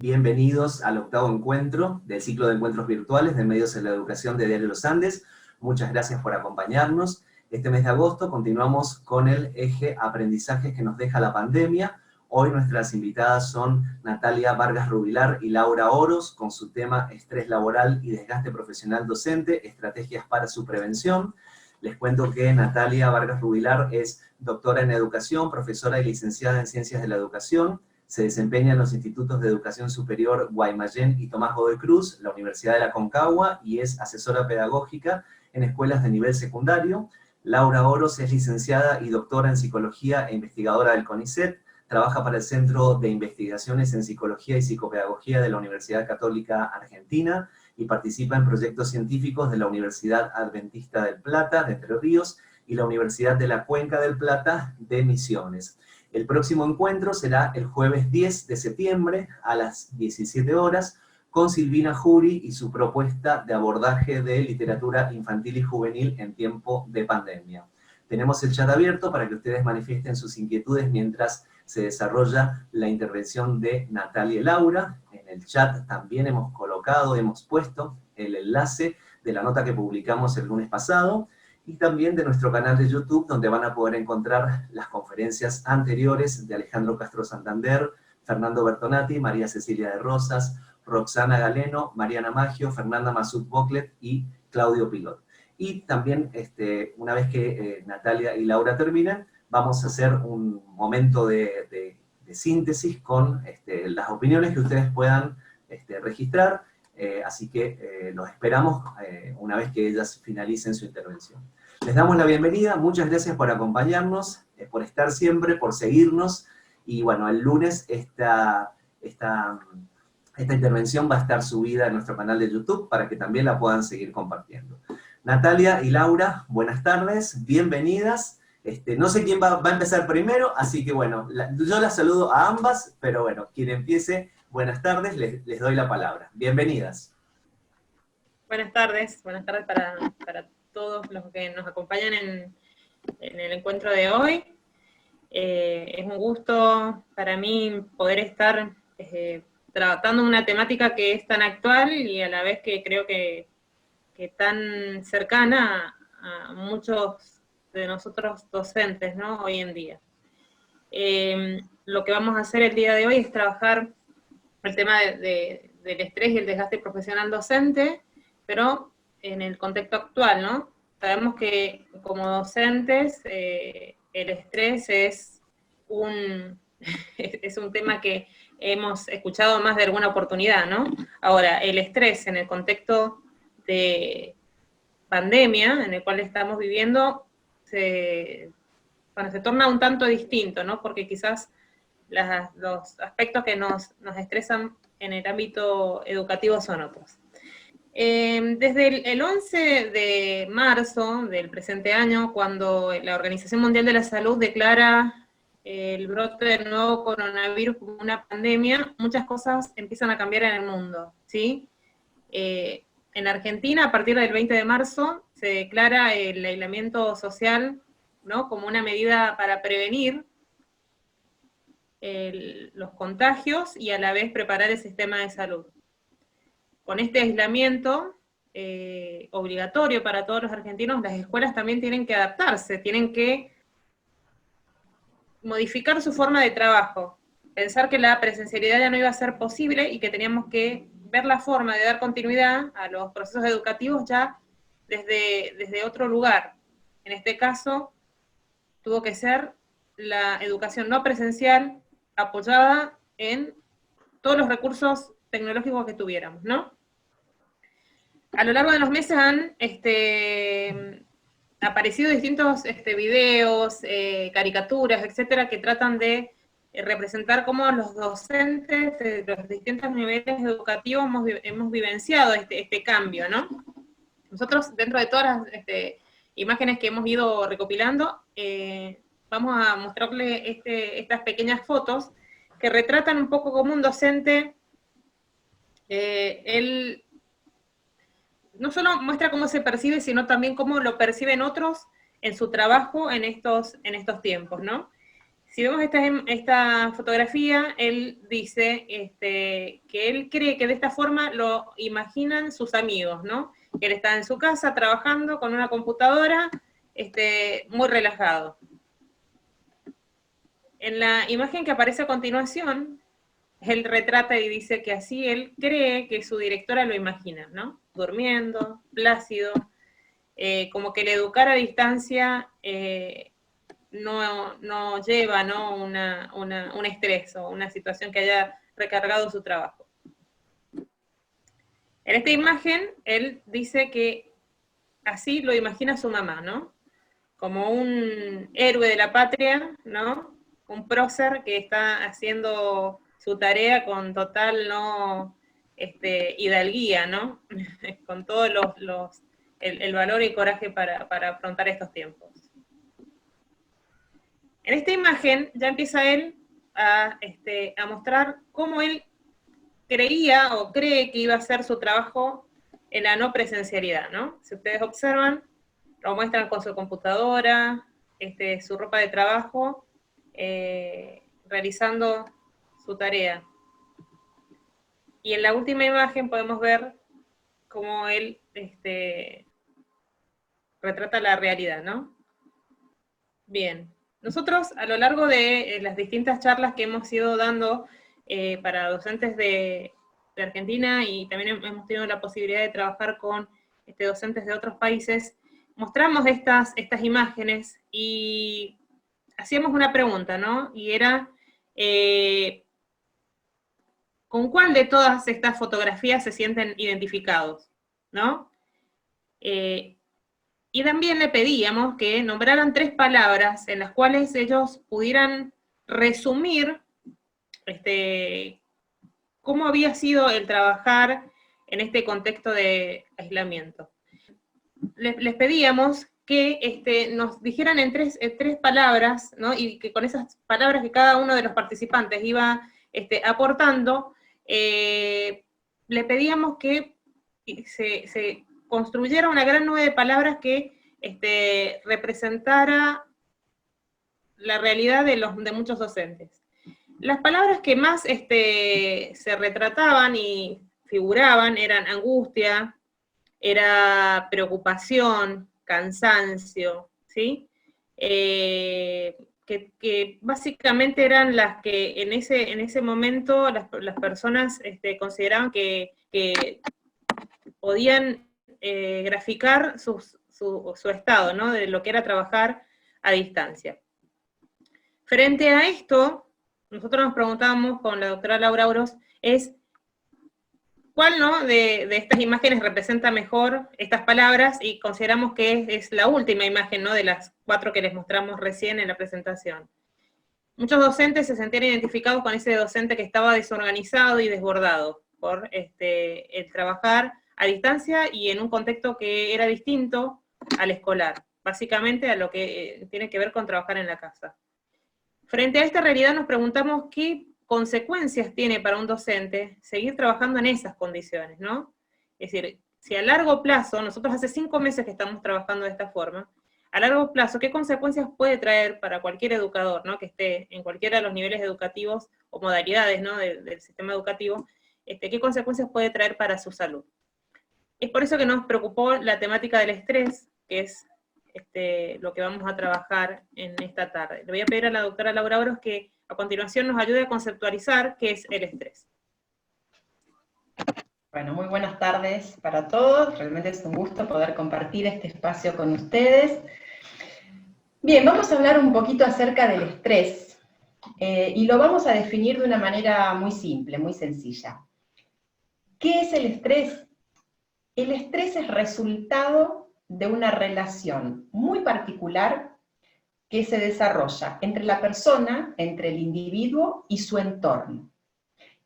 Bienvenidos al octavo encuentro del ciclo de encuentros virtuales de Medios en la Educación de Diario Los Andes. Muchas gracias por acompañarnos. Este mes de agosto continuamos con el eje aprendizajes que nos deja la pandemia. Hoy nuestras invitadas son Natalia Vargas Rubilar y Laura Oros, con su tema Estrés laboral y desgaste profesional docente, estrategias para su prevención. Les cuento que Natalia Vargas Rubilar es doctora en educación, profesora y licenciada en ciencias de la educación. Se desempeña en los institutos de educación superior Guaymallén y Tomás Godoy Cruz, la Universidad de la Aconcagua, y es asesora pedagógica en escuelas de nivel secundario. Laura Oros es licenciada y doctora en psicología e investigadora del CONICET. Trabaja para el Centro de Investigaciones en Psicología y Psicopedagogía de la Universidad Católica Argentina y participa en proyectos científicos de la Universidad Adventista del Plata, de Entre Ríos, y la Universidad de la Cuenca del Plata, de Misiones. El próximo encuentro será el jueves 10 de septiembre a las 17 horas con Silvina Jury y su propuesta de abordaje de literatura infantil y juvenil en tiempo de pandemia. Tenemos el chat abierto para que ustedes manifiesten sus inquietudes mientras se desarrolla la intervención de Natalia y Laura. En el chat también hemos puesto el enlace de la nota que publicamos el lunes pasado, y también de nuestro canal de YouTube, donde van a poder encontrar las conferencias anteriores de Alejandro Castro Santander, Fernando Bertonati, María Cecilia de Rosas, Roxana Galeno, Mariana Maggio, Fernanda Masud Boclet y Claudio Pilot. Y también, una vez que Natalia y Laura terminen, vamos a hacer un momento de síntesis con las opiniones que ustedes puedan registrar. Así que los esperamos una vez que ellas finalicen su intervención. Les damos la bienvenida, muchas gracias por acompañarnos, por estar siempre, por seguirnos, y bueno, el lunes esta intervención va a estar subida en nuestro canal de YouTube para que también la puedan seguir compartiendo. Natalia y Laura, buenas tardes, bienvenidas. No sé quién va a empezar primero, así que bueno, yo las saludo a ambas, pero bueno, quien empiece, buenas tardes, les doy la palabra. Bienvenidas. Buenas tardes para todos los que nos acompañan en el encuentro de hoy. Es un gusto para mí poder estar tratando una temática que es tan actual y a la vez que creo que tan cercana a muchos de nosotros docentes, ¿no? Hoy en día. Lo que vamos a hacer el día de hoy es trabajar el tema del estrés y el desgaste profesional docente, pero en el contexto actual, ¿no? Sabemos que como docentes el estrés es es un tema que hemos escuchado más de alguna oportunidad, ¿no? Ahora, el estrés en el contexto de pandemia en el cual estamos viviendo se torna un tanto distinto, ¿no? Porque quizás los aspectos que nos estresan en el ámbito educativo son otros. Desde el 11 de marzo del presente año, cuando la Organización Mundial de la Salud declara el brote del nuevo coronavirus como una pandemia, muchas cosas empiezan a cambiar en el mundo, ¿sí? En Argentina, a partir del 20 de marzo, se declara el aislamiento social, ¿no? Como una medida para prevenir los contagios y a la vez preparar el sistema de salud. Con este aislamiento obligatorio para todos los argentinos, las escuelas también tienen que adaptarse, tienen que modificar su forma de trabajo, pensar que la presencialidad ya no iba a ser posible y que teníamos que ver la forma de dar continuidad a los procesos educativos ya desde otro lugar. En este caso, tuvo que ser la educación no presencial apoyada en todos los recursos tecnológicos que tuviéramos, ¿no? A lo largo de los meses han aparecido distintos videos, caricaturas, etcétera, que tratan de representar cómo los docentes de los distintos niveles educativos hemos vivenciado este cambio, ¿no? Nosotros, dentro de todas las imágenes que hemos ido recopilando, vamos a mostrarle estas pequeñas fotos que retratan un poco cómo un docente, él no solo muestra cómo se percibe, sino también cómo lo perciben otros en su trabajo en estos tiempos, ¿no? Si vemos esta fotografía, él dice que él cree que de esta forma lo imaginan sus amigos, ¿no? Que él está en su casa trabajando con una computadora, muy relajado. En la imagen que aparece a continuación, él retrata y dice que así él cree que su directora lo imagina, ¿no? Durmiendo, plácido, como que el educar a distancia no lleva, ¿no? un estrés o una situación que haya recargado su trabajo. En esta imagen, él dice que así lo imagina su mamá, ¿no? Como un héroe de la patria, ¿no? Un prócer que está haciendo su tarea con total, ¿no? Hidalguía, ¿no? Con todo el valor y coraje para afrontar estos tiempos. En esta imagen ya empieza él a mostrar cómo él creía o cree que iba a ser su trabajo en la no presencialidad, ¿no? Si ustedes observan, lo muestran con su computadora, su ropa de trabajo, realizando su tarea. Y en la última imagen podemos ver cómo él retrata la realidad, ¿no? Bien. Nosotros, a lo largo de las distintas charlas que hemos ido dando para docentes de Argentina, y también hemos tenido la posibilidad de trabajar con docentes de otros países, mostramos estas imágenes y hacíamos una pregunta, ¿no? Y era, ¿con cuál de todas estas fotografías se sienten identificados? ¿No? Y también le pedíamos que nombraran 3 palabras en las cuales ellos pudieran resumir cómo había sido el trabajar en este contexto de aislamiento. Les pedíamos que nos dijeran en tres palabras, ¿no? Y que con esas palabras que cada uno de los participantes iba aportando, le pedíamos que se construyera una gran nube de palabras que representara la realidad de muchos docentes. Las palabras que más se retrataban y figuraban eran angustia, era preocupación, cansancio, ¿sí? Que básicamente eran las que en ese momento las personas consideraban que podían graficar su estado, ¿no? De lo que era trabajar a distancia. Frente a esto, nosotros nos preguntábamos con la doctora Laura Uros, ¿cuál, no, de estas imágenes representa mejor estas palabras? Y consideramos que es la última imagen, ¿no? De las 4 que les mostramos recién en la presentación. Muchos docentes se sentían identificados con ese docente que estaba desorganizado y desbordado por el trabajar a distancia y en un contexto que era distinto al escolar, básicamente a lo que tiene que ver con trabajar en la casa. Frente a esta realidad nos preguntamos qué consecuencias tiene para un docente seguir trabajando en esas condiciones, ¿no? Es decir, si a largo plazo, nosotros hace 5 meses que estamos trabajando de esta forma, a largo plazo, ¿qué consecuencias puede traer para cualquier educador, ¿no? Que esté en cualquiera de los niveles educativos o modalidades, ¿no? del sistema educativo, qué consecuencias puede traer para su salud? Es por eso que nos preocupó la temática del estrés, que es lo que vamos a trabajar en esta tarde. Le voy a pedir a la doctora Laura Uros que a continuación nos ayude a conceptualizar qué es el estrés. Bueno, muy buenas tardes para todos. Realmente es un gusto poder compartir este espacio con ustedes. Bien, vamos a hablar un poquito acerca del estrés, y lo vamos a definir de una manera muy simple, muy sencilla. ¿Qué es el estrés? El estrés es resultado de una relación muy particular que se desarrolla entre la persona, entre el individuo y su entorno.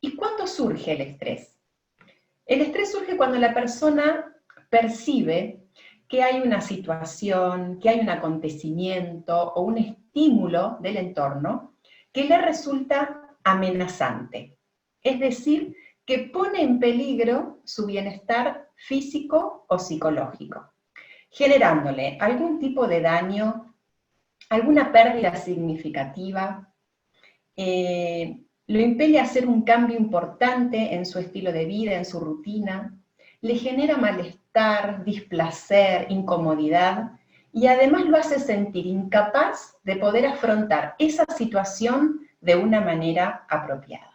¿Y cuándo surge el estrés? El estrés surge cuando la persona percibe que hay una situación, que hay un acontecimiento o un estímulo del entorno que le resulta amenazante. Es decir, que pone en peligro su bienestar físico o psicológico, generándole algún tipo de daño, alguna pérdida significativa, lo impele a hacer un cambio importante en su estilo de vida, en su rutina, le genera malestar, displacer, incomodidad, y además lo hace sentir incapaz de poder afrontar esa situación de una manera apropiada.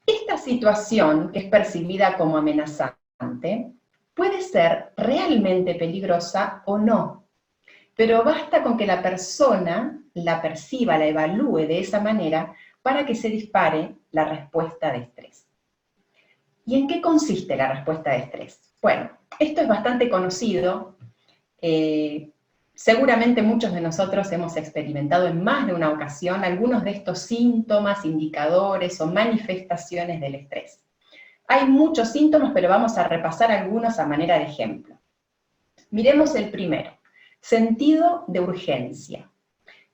Esta situación, que es percibida como amenazante, puede ser realmente peligrosa o no, pero basta con que la persona la perciba, la evalúe de esa manera para que se dispare la respuesta de estrés. ¿Y en qué consiste la respuesta de estrés? Bueno, esto es bastante conocido. Seguramente muchos de nosotros hemos experimentado en más de una ocasión algunos de estos síntomas, indicadores o manifestaciones del estrés. Hay muchos síntomas, pero vamos a repasar algunos a manera de ejemplo. Miremos el primero, sentido de urgencia.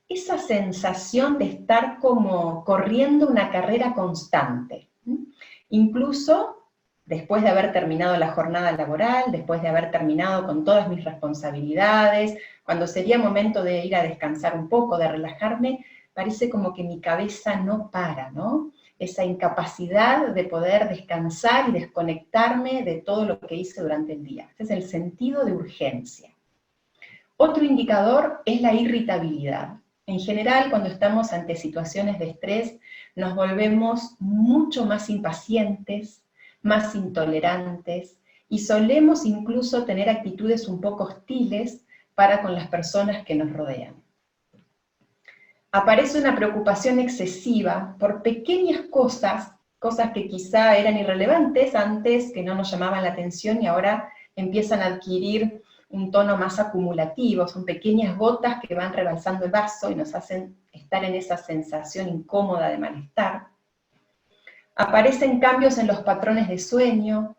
Esa sensación de estar como corriendo una carrera constante. Incluso después de haber terminado la jornada laboral, después de haber terminado con todas mis responsabilidades, cuando sería momento de ir a descansar un poco, de relajarme, parece como que mi cabeza no para, ¿no? Esa incapacidad de poder descansar y desconectarme de todo lo que hice durante el día. Ese es el sentido de urgencia. Otro indicador es la irritabilidad. En general, cuando estamos ante situaciones de estrés, nos volvemos mucho más impacientes, más intolerantes, y solemos incluso tener actitudes un poco hostiles para con las personas que nos rodean. Aparece una preocupación excesiva por pequeñas cosas que quizá eran irrelevantes antes, que no nos llamaban la atención y ahora empiezan a adquirir un tono más acumulativo, son pequeñas gotas que van rebalsando el vaso y nos hacen estar en esa sensación incómoda de malestar. Aparecen cambios en los patrones de sueño,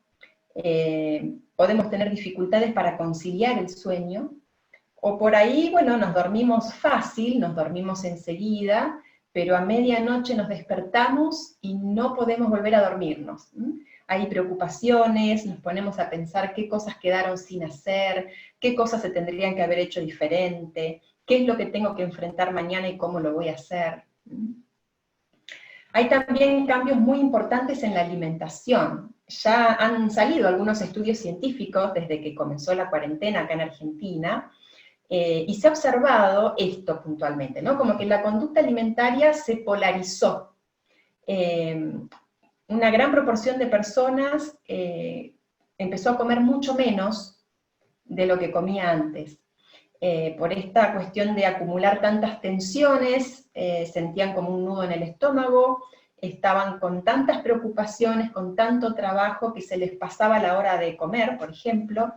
podemos tener dificultades para conciliar el sueño, o por ahí, bueno, nos dormimos fácil, nos dormimos enseguida, pero a medianoche nos despertamos y no podemos volver a dormirnos. Hay preocupaciones, nos ponemos a pensar qué cosas quedaron sin hacer, qué cosas se tendrían que haber hecho diferente, qué es lo que tengo que enfrentar mañana y cómo lo voy a hacer. Hay también cambios muy importantes en la alimentación. Ya han salido algunos estudios científicos desde que comenzó la cuarentena acá en Argentina, y se ha observado esto puntualmente, ¿no? Como que la conducta alimentaria se polarizó. Una gran proporción de personas empezó a comer mucho menos de lo que comía antes. Por esta cuestión de acumular tantas tensiones, sentían como un nudo en el estómago, estaban con tantas preocupaciones, con tanto trabajo, que se les pasaba la hora de comer, por ejemplo,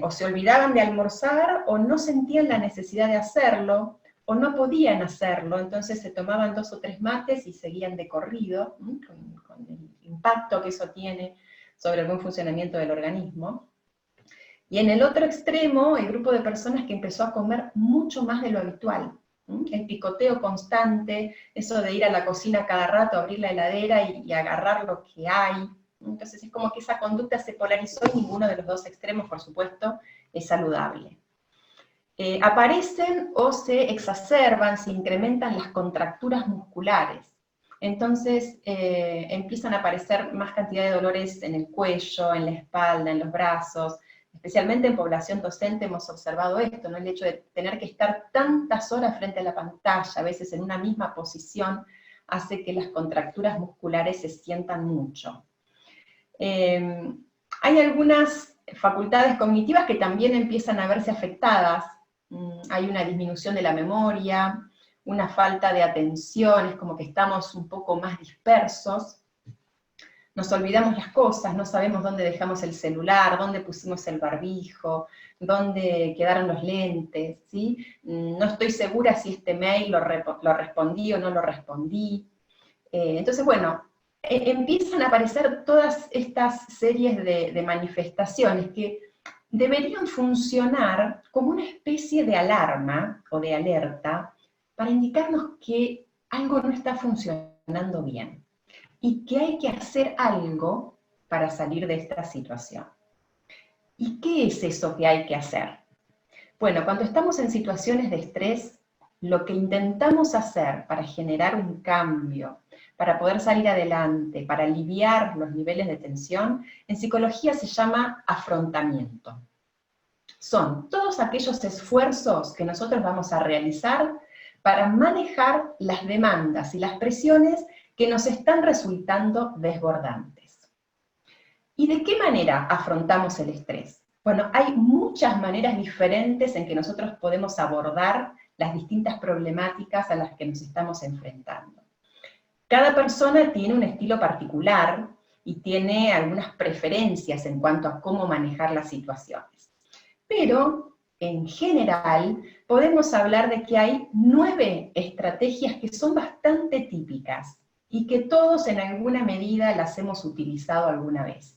o se olvidaban de almorzar, o no sentían la necesidad de hacerlo, o no podían hacerlo, entonces se tomaban 2 o 3 mates y seguían de corrido, con el impacto que eso tiene sobre el buen funcionamiento del organismo. Y en el otro extremo, el grupo de personas que empezó a comer mucho más de lo habitual. El picoteo constante, eso de ir a la cocina cada rato, abrir la heladera y agarrar lo que hay. Entonces es como que esa conducta se polarizó y ninguno de los dos extremos, por supuesto, es saludable. Aparecen o se exacerban, se incrementan las contracturas musculares. Entonces empiezan a aparecer más cantidad de dolores en el cuello, en la espalda, en los brazos. Especialmente en población docente hemos observado esto, ¿no? El hecho de tener que estar tantas horas frente a la pantalla, a veces en una misma posición, hace que las contracturas musculares se sientan mucho. Hay algunas facultades cognitivas que también empiezan a verse afectadas. Hay una disminución de la memoria, una falta de atención, es como que estamos un poco más dispersos. Nos olvidamos las cosas, no sabemos dónde dejamos el celular, dónde pusimos el barbijo, dónde quedaron los lentes, ¿sí? No estoy segura si este mail lo respondí o no lo respondí. Entonces, bueno, empiezan a aparecer todas estas series de manifestaciones que deberían funcionar como una especie de alarma o de alerta para indicarnos que algo no está funcionando bien y que hay que hacer algo para salir de esta situación. ¿Y qué es eso que hay que hacer? Bueno, cuando estamos en situaciones de estrés, lo que intentamos hacer para generar un cambio, para poder salir adelante, para aliviar los niveles de tensión, en psicología se llama afrontamiento. Son todos aquellos esfuerzos que nosotros vamos a realizar para manejar las demandas y las presiones que nos están resultando desbordantes. ¿Y de qué manera afrontamos el estrés? Bueno, hay muchas maneras diferentes en que nosotros podemos abordar las distintas problemáticas a las que nos estamos enfrentando. Cada persona tiene un estilo particular y tiene algunas preferencias en cuanto a cómo manejar las situaciones. Pero, en general, podemos hablar de que hay 9 estrategias que son bastante típicas y que todos en alguna medida las hemos utilizado alguna vez.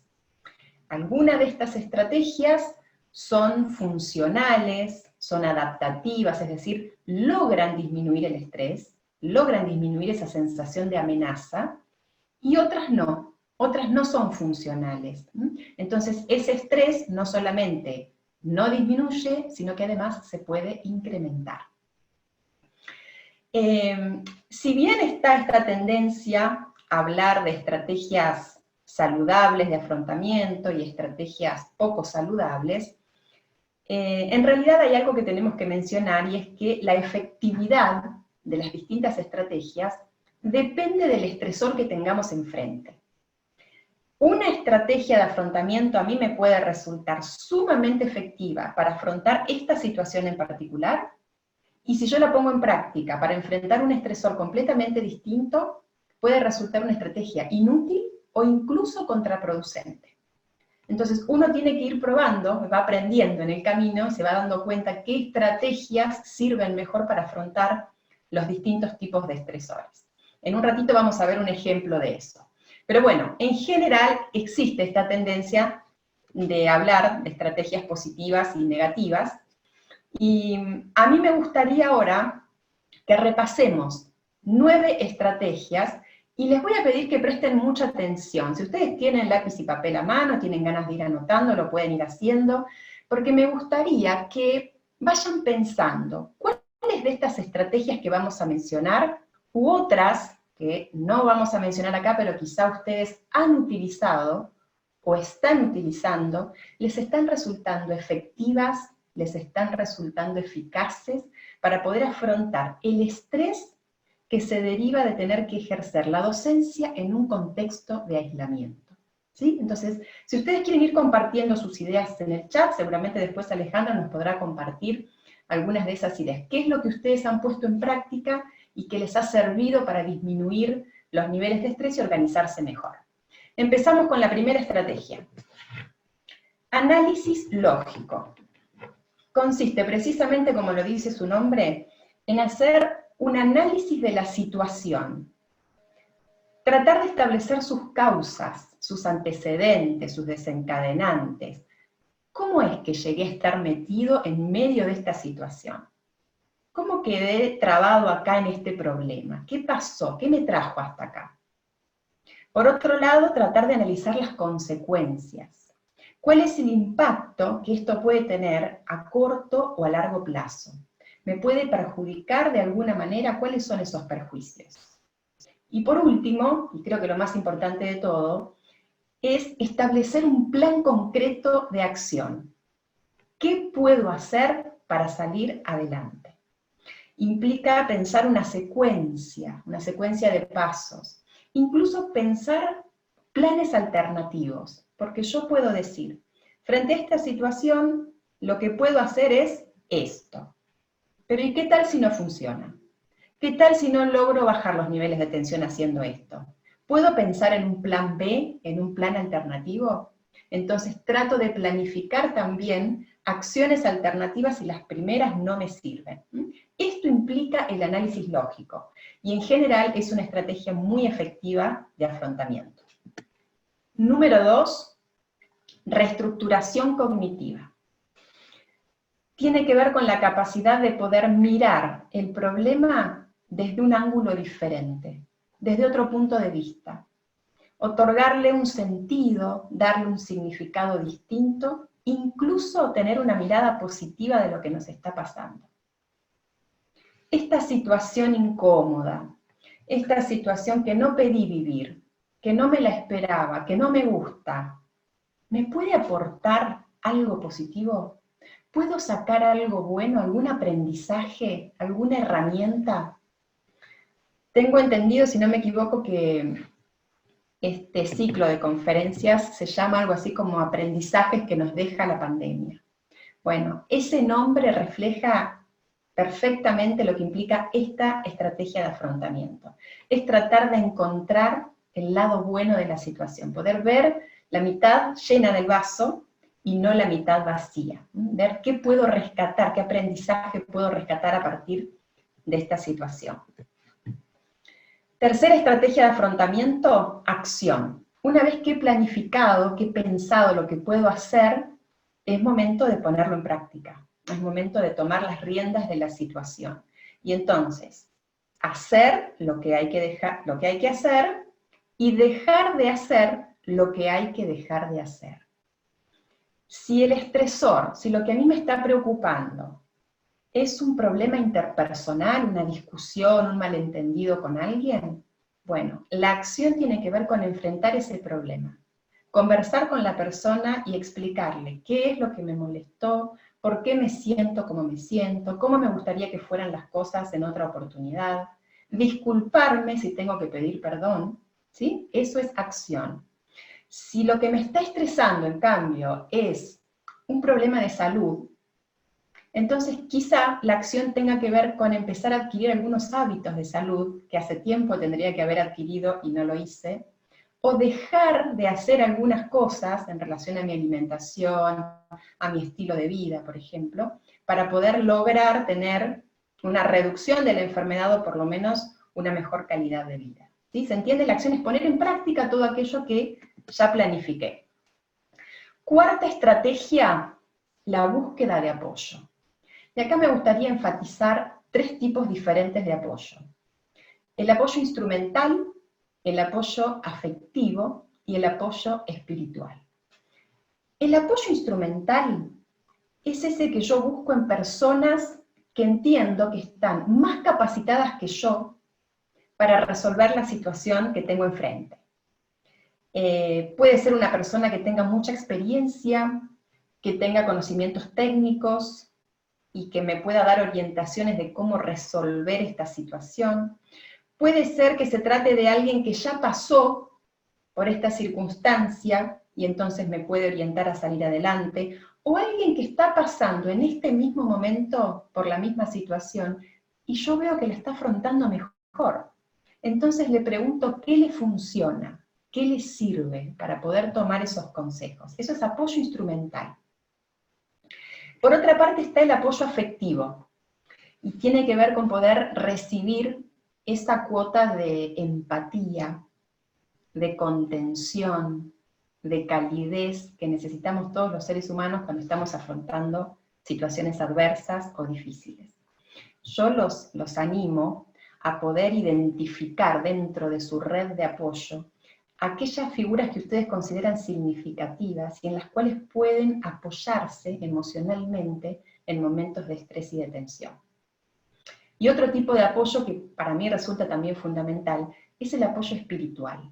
Algunas de estas estrategias son funcionales, son adaptativas, es decir, logran disminuir el estrés, logran disminuir esa sensación de amenaza, y otras no son funcionales. Entonces, ese estrés no solamente no disminuye, sino que además se puede incrementar. Si bien está esta tendencia a hablar de estrategias saludables de afrontamiento y estrategias poco saludables, en realidad hay algo que tenemos que mencionar, y es que la efectividad de las distintas estrategias depende del estresor que tengamos enfrente. Una estrategia de afrontamiento a mí me puede resultar sumamente efectiva para afrontar esta situación en particular, y si yo la pongo en práctica para enfrentar un estresor completamente distinto, puede resultar una estrategia inútil o incluso contraproducente. Entonces uno tiene que ir probando, va aprendiendo en el camino, se va dando cuenta qué estrategias sirven mejor para afrontar los distintos tipos de estresores. En un ratito vamos a ver un ejemplo de eso. Pero bueno, en general existe esta tendencia de hablar de estrategias positivas y negativas, y a mí me gustaría ahora que repasemos 9 estrategias, y les voy a pedir que presten mucha atención. Si ustedes tienen lápiz y papel a mano, tienen ganas de ir anotando, lo pueden ir haciendo, porque me gustaría que vayan pensando cuáles de estas estrategias que vamos a mencionar, u otras que no vamos a mencionar acá, pero quizá ustedes han utilizado o están utilizando, les están resultando efectivas, les están resultando eficaces para poder afrontar el estrés que se deriva de tener que ejercer la docencia en un contexto de aislamiento. ¿Sí? Entonces, si ustedes quieren ir compartiendo sus ideas en el chat, seguramente después Alejandra nos podrá compartir algunas de esas ideas. ¿Qué es lo que ustedes han puesto en práctica y que les ha servido para disminuir los niveles de estrés y organizarse mejor? Empezamos con la primera estrategia. Análisis lógico. Consiste precisamente, como lo dice su nombre, en hacer un análisis de la situación. Tratar de establecer sus causas, sus antecedentes, sus desencadenantes. ¿Cómo es que llegué a estar metido en medio de esta situación? ¿Cómo quedé trabado acá en este problema? ¿Qué pasó? ¿Qué me trajo hasta acá? Por otro lado, tratar de analizar las consecuencias. ¿Cuál es el impacto que esto puede tener a corto o a largo plazo? ¿Me puede perjudicar de alguna manera? ¿Cuáles son esos perjuicios? Y por último, y creo que lo más importante de todo, es establecer un plan concreto de acción. ¿Qué puedo hacer para salir adelante? Implica pensar una secuencia de pasos, incluso pensar planes alternativos, porque yo puedo decir, frente a esta situación, lo que puedo hacer es esto. Pero ¿y qué tal si no funciona? ¿Qué tal si no logro bajar los niveles de tensión haciendo esto? ¿Puedo pensar en un plan B, en un plan alternativo? Entonces trato de planificar también acciones alternativas si las primeras no me sirven. Esto implica el análisis lógico, y en general es una estrategia muy efectiva de afrontamiento. Número 2, reestructuración cognitiva. Tiene que ver con la capacidad de poder mirar el problema desde un ángulo diferente, desde otro punto de vista. Otorgarle un sentido, darle un significado distinto, incluso tener una mirada positiva de lo que nos está pasando. esta situación incómoda, esta situación que no pedí vivir, que no me la esperaba, que no me gusta, ¿me puede aportar algo positivo? ¿Puedo sacar algo bueno, algún aprendizaje, alguna herramienta? Tengo entendido, si no me equivoco, que este ciclo de conferencias se llama algo así como aprendizajes que nos deja la pandemia. Bueno, ese nombre refleja perfectamente lo que implica esta estrategia de afrontamiento. Es tratar de encontrar el lado bueno de la situación, poder ver la mitad llena del vaso y no la mitad vacía. Ver qué puedo rescatar, qué aprendizaje puedo rescatar a partir de esta situación. Tercera estrategia de afrontamiento, acción. Una vez que he planificado, que he pensado lo que puedo hacer, es momento de ponerlo en práctica. Es momento de tomar las riendas de la situación. Y entonces, hacer lo que hay que dejar, lo que hay que hacer, y dejar de hacer lo que hay que dejar de hacer. Si el estresor, si lo que a mí me está preocupando es un problema interpersonal, una discusión, un malentendido con alguien, bueno, la acción tiene que ver con enfrentar ese problema. Conversar con la persona y explicarle qué es lo que me molestó, por qué me siento como me siento, cómo me gustaría que fueran las cosas en otra oportunidad, disculparme si tengo que pedir perdón, ¿sí? Eso es acción. Si lo que me está estresando, en cambio, es un problema de salud, entonces quizá la acción tenga que ver con empezar a adquirir algunos hábitos de salud que hace tiempo tendría que haber adquirido y no lo hice, o dejar de hacer algunas cosas en relación a mi alimentación, a mi estilo de vida, por ejemplo, para poder lograr tener una reducción de la enfermedad o por lo menos una mejor calidad de vida. ¿Sí? ¿Se entiende? La acción es poner en práctica todo aquello que ya planifiqué. Cuarta estrategia, la búsqueda de apoyo. Y acá me gustaría enfatizar 3 tipos diferentes de apoyo. El apoyo instrumental, el apoyo afectivo y el apoyo espiritual. El apoyo instrumental es ese que yo busco en personas que entiendo que están más capacitadas que yo para resolver la situación que tengo enfrente. Puede ser una persona que tenga mucha experiencia, que tenga conocimientos técnicos y que me pueda dar orientaciones de cómo resolver esta situación. Puede ser que se trate de alguien que ya pasó por esta circunstancia y entonces me puede orientar a salir adelante, o alguien que está pasando en este mismo momento por la misma situación y yo veo que la está afrontando mejor. Entonces le pregunto qué le funciona, qué le sirve para poder tomar esos consejos. Eso es apoyo instrumental. Por otra parte está el apoyo afectivo, y tiene que ver con poder recibir esa cuota de empatía, de contención, de calidez que necesitamos todos los seres humanos cuando estamos afrontando situaciones adversas o difíciles. Yo los animo a poder identificar dentro de su red de apoyo aquellas figuras que ustedes consideran significativas y en las cuales pueden apoyarse emocionalmente en momentos de estrés y de tensión. Y otro tipo de apoyo que para mí resulta también fundamental es el apoyo espiritual.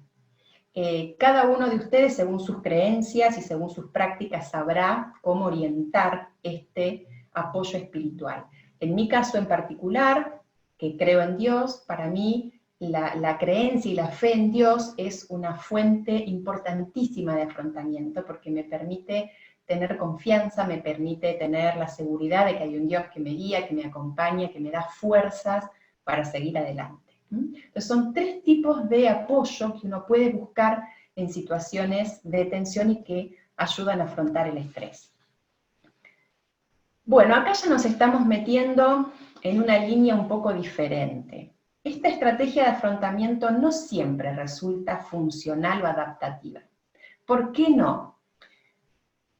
Cada uno de ustedes, según sus creencias y según sus prácticas, sabrá cómo orientar este apoyo espiritual. En mi caso en particular, que creo en Dios, para mí la creencia y la fe en Dios es una fuente importantísima de afrontamiento, porque me permite tener confianza, me permite tener la seguridad de que hay un Dios que me guía, que me acompaña, que me da fuerzas para seguir adelante. Entonces son 3 tipos de apoyo que uno puede buscar en situaciones de tensión y que ayudan a afrontar el estrés. Bueno, acá ya nos estamos metiendo en una línea un poco diferente. Esta estrategia de afrontamiento no siempre resulta funcional o adaptativa. ¿Por qué no?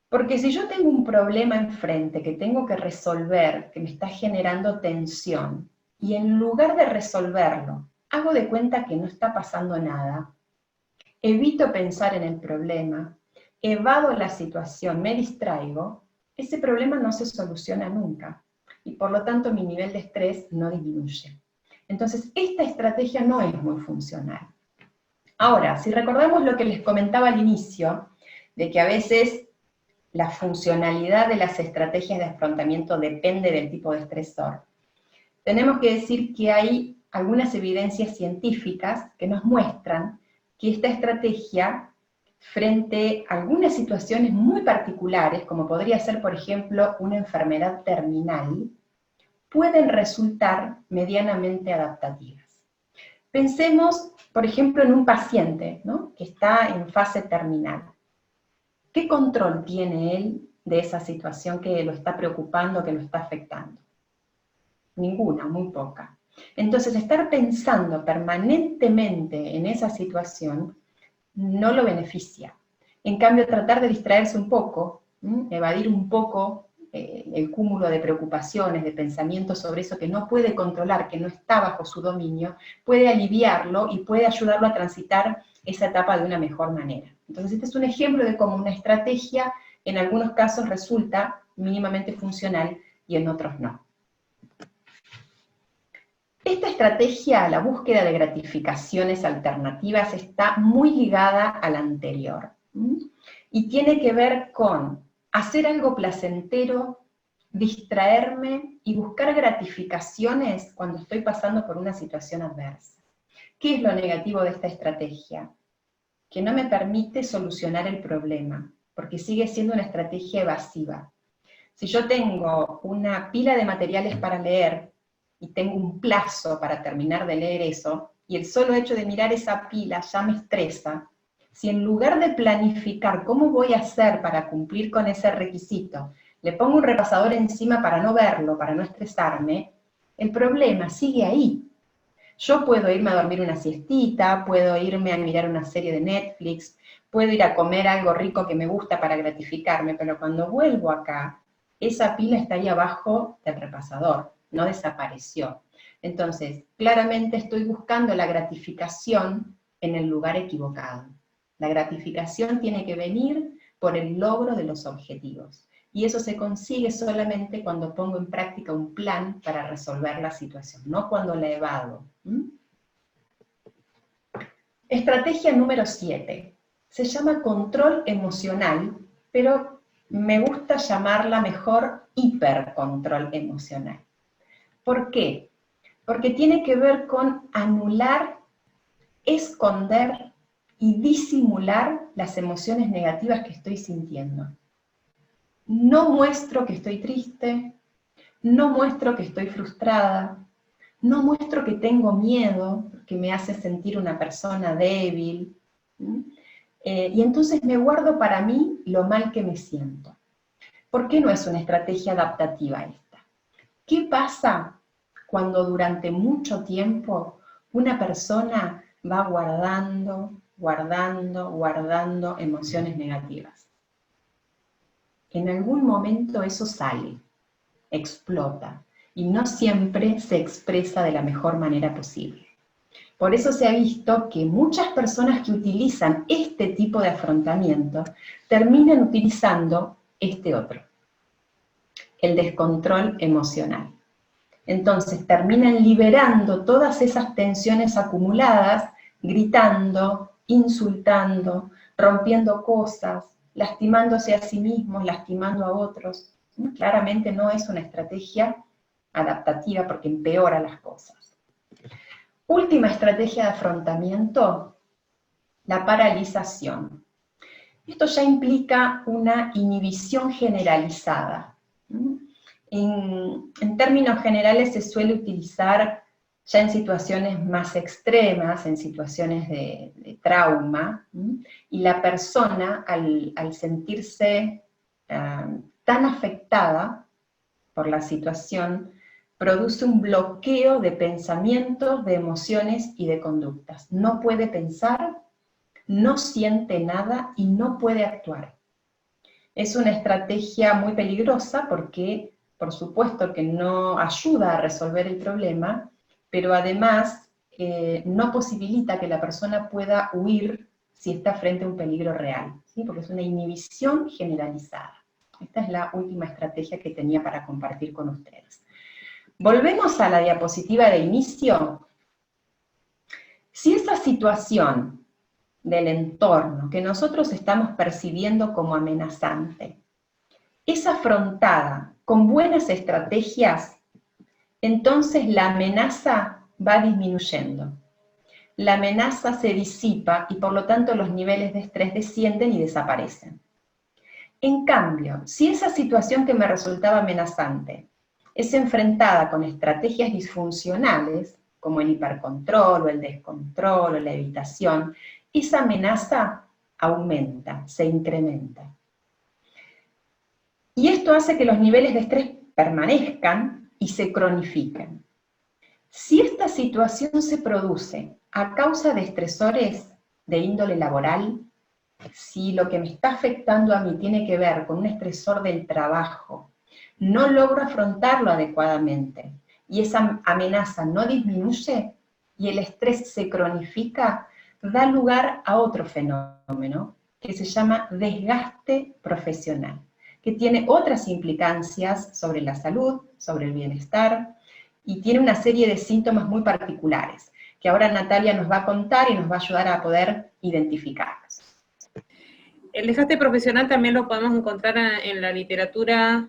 Porque si yo tengo un problema enfrente que tengo que resolver, que me está generando tensión, y en lugar de resolverlo, hago de cuenta que no está pasando nada, evito pensar en el problema, evado la situación, me distraigo, ese problema no se soluciona nunca. y por lo tanto mi nivel de estrés no disminuye. Entonces, esta estrategia no es muy funcional. Ahora, si recordamos lo que les comentaba al inicio, de que a veces la funcionalidad de las estrategias de afrontamiento depende del tipo de estresor, tenemos que decir que hay algunas evidencias científicas que nos muestran que esta estrategia, frente a algunas situaciones muy particulares, como podría ser, por ejemplo, una enfermedad terminal, pueden resultar medianamente adaptativas. Pensemos, por ejemplo, en un paciente, ¿no?, que está en fase terminal. ¿Qué control tiene él de esa situación que lo está preocupando, que lo está afectando? Ninguna, muy poca. Entonces, estar pensando permanentemente en esa situación no lo beneficia. En cambio, tratar de distraerse un poco, evadir un poco el cúmulo de preocupaciones, de pensamientos sobre eso que no puede controlar, que no está bajo su dominio, puede aliviarlo y puede ayudarlo a transitar esa etapa de una mejor manera. Entonces, este es un ejemplo de cómo una estrategia en algunos casos resulta mínimamente funcional y en otros no. Esta estrategia, la búsqueda de gratificaciones alternativas, está muy ligada a la anterior. Y tiene que ver con hacer algo placentero, distraerme y buscar gratificaciones cuando estoy pasando por una situación adversa. ¿Qué es lo negativo de esta estrategia? Que no me permite solucionar el problema, porque sigue siendo una estrategia evasiva. Si yo tengo una pila de materiales para leer, y tengo un plazo para terminar de leer eso, y el solo hecho de mirar esa pila ya me estresa, si en lugar de planificar cómo voy a hacer para cumplir con ese requisito, le pongo un repasador encima para no verlo, para no estresarme, el problema sigue ahí. Yo puedo irme a dormir una siestita, puedo irme a mirar una serie de Netflix, puedo ir a comer algo rico que me gusta para gratificarme, pero cuando vuelvo acá, esa pila está ahí abajo del repasador, no desapareció. Entonces, claramente estoy buscando la gratificación en el lugar equivocado. La gratificación tiene que venir por el logro de los objetivos. Y eso se consigue solamente cuando pongo en práctica un plan para resolver la situación, no cuando la evado. Estrategia número 7. Se llama control emocional, pero me gusta llamarla mejor hipercontrol emocional. ¿Por qué? Porque tiene que ver con anular, esconder y disimular las emociones negativas que estoy sintiendo. No muestro que estoy triste, no muestro que estoy frustrada, no muestro que tengo miedo, que me hace sentir una persona débil, y entonces me guardo para mí lo mal que me siento. ¿Por qué no es una estrategia adaptativa esta? ¿Qué pasa cuando durante mucho tiempo una persona va guardando emociones negativas? En algún momento eso sale, explota, y no siempre se expresa de la mejor manera posible. Por eso se ha visto que muchas personas que utilizan este tipo de afrontamiento terminan utilizando este otro, el descontrol emocional. Entonces terminan liberando todas esas tensiones acumuladas, gritando, insultando, rompiendo cosas, lastimándose a sí mismos, lastimando a otros. Claramente no es una estrategia adaptativa porque empeora las cosas. Última estrategia de afrontamiento, la paralización. Esto ya implica una inhibición generalizada. En términos generales se suele utilizar ya en situaciones más extremas, en situaciones de trauma, y la persona al sentirse tan afectada por la situación, produce un bloqueo de pensamientos, de emociones y de conductas. No puede pensar, no siente nada y no puede actuar. Es una estrategia muy peligrosa porque, por supuesto, que no ayuda a resolver el problema, pero además no posibilita que la persona pueda huir si está frente a un peligro real, ¿sí? Porque es una inhibición generalizada. Esta es la última estrategia que tenía para compartir con ustedes. Volvemos a la diapositiva de inicio. Si esa situación del entorno que nosotros estamos percibiendo como amenazante es afrontada con buenas estrategias, entonces la amenaza va disminuyendo. La amenaza se disipa y por lo tanto los niveles de estrés descienden y desaparecen. En cambio, si esa situación que me resultaba amenazante es enfrentada con estrategias disfuncionales, como el hipercontrol o el descontrol o la evitación, esa amenaza aumenta, se incrementa. Y esto hace que los niveles de estrés permanezcan y se cronifiquen. Si esta situación se produce a causa de estresores de índole laboral, si lo que me está afectando a mí tiene que ver con un estresor del trabajo, no logro afrontarlo adecuadamente y esa amenaza no disminuye y el estrés se cronifica, da lugar a otro fenómeno que se llama desgaste profesional, que tiene otras implicancias sobre la salud, sobre el bienestar, y tiene una serie de síntomas muy particulares, que ahora Natalia nos va a contar y nos va a ayudar a poder identificarlos. El desgaste profesional también lo podemos encontrar en la literatura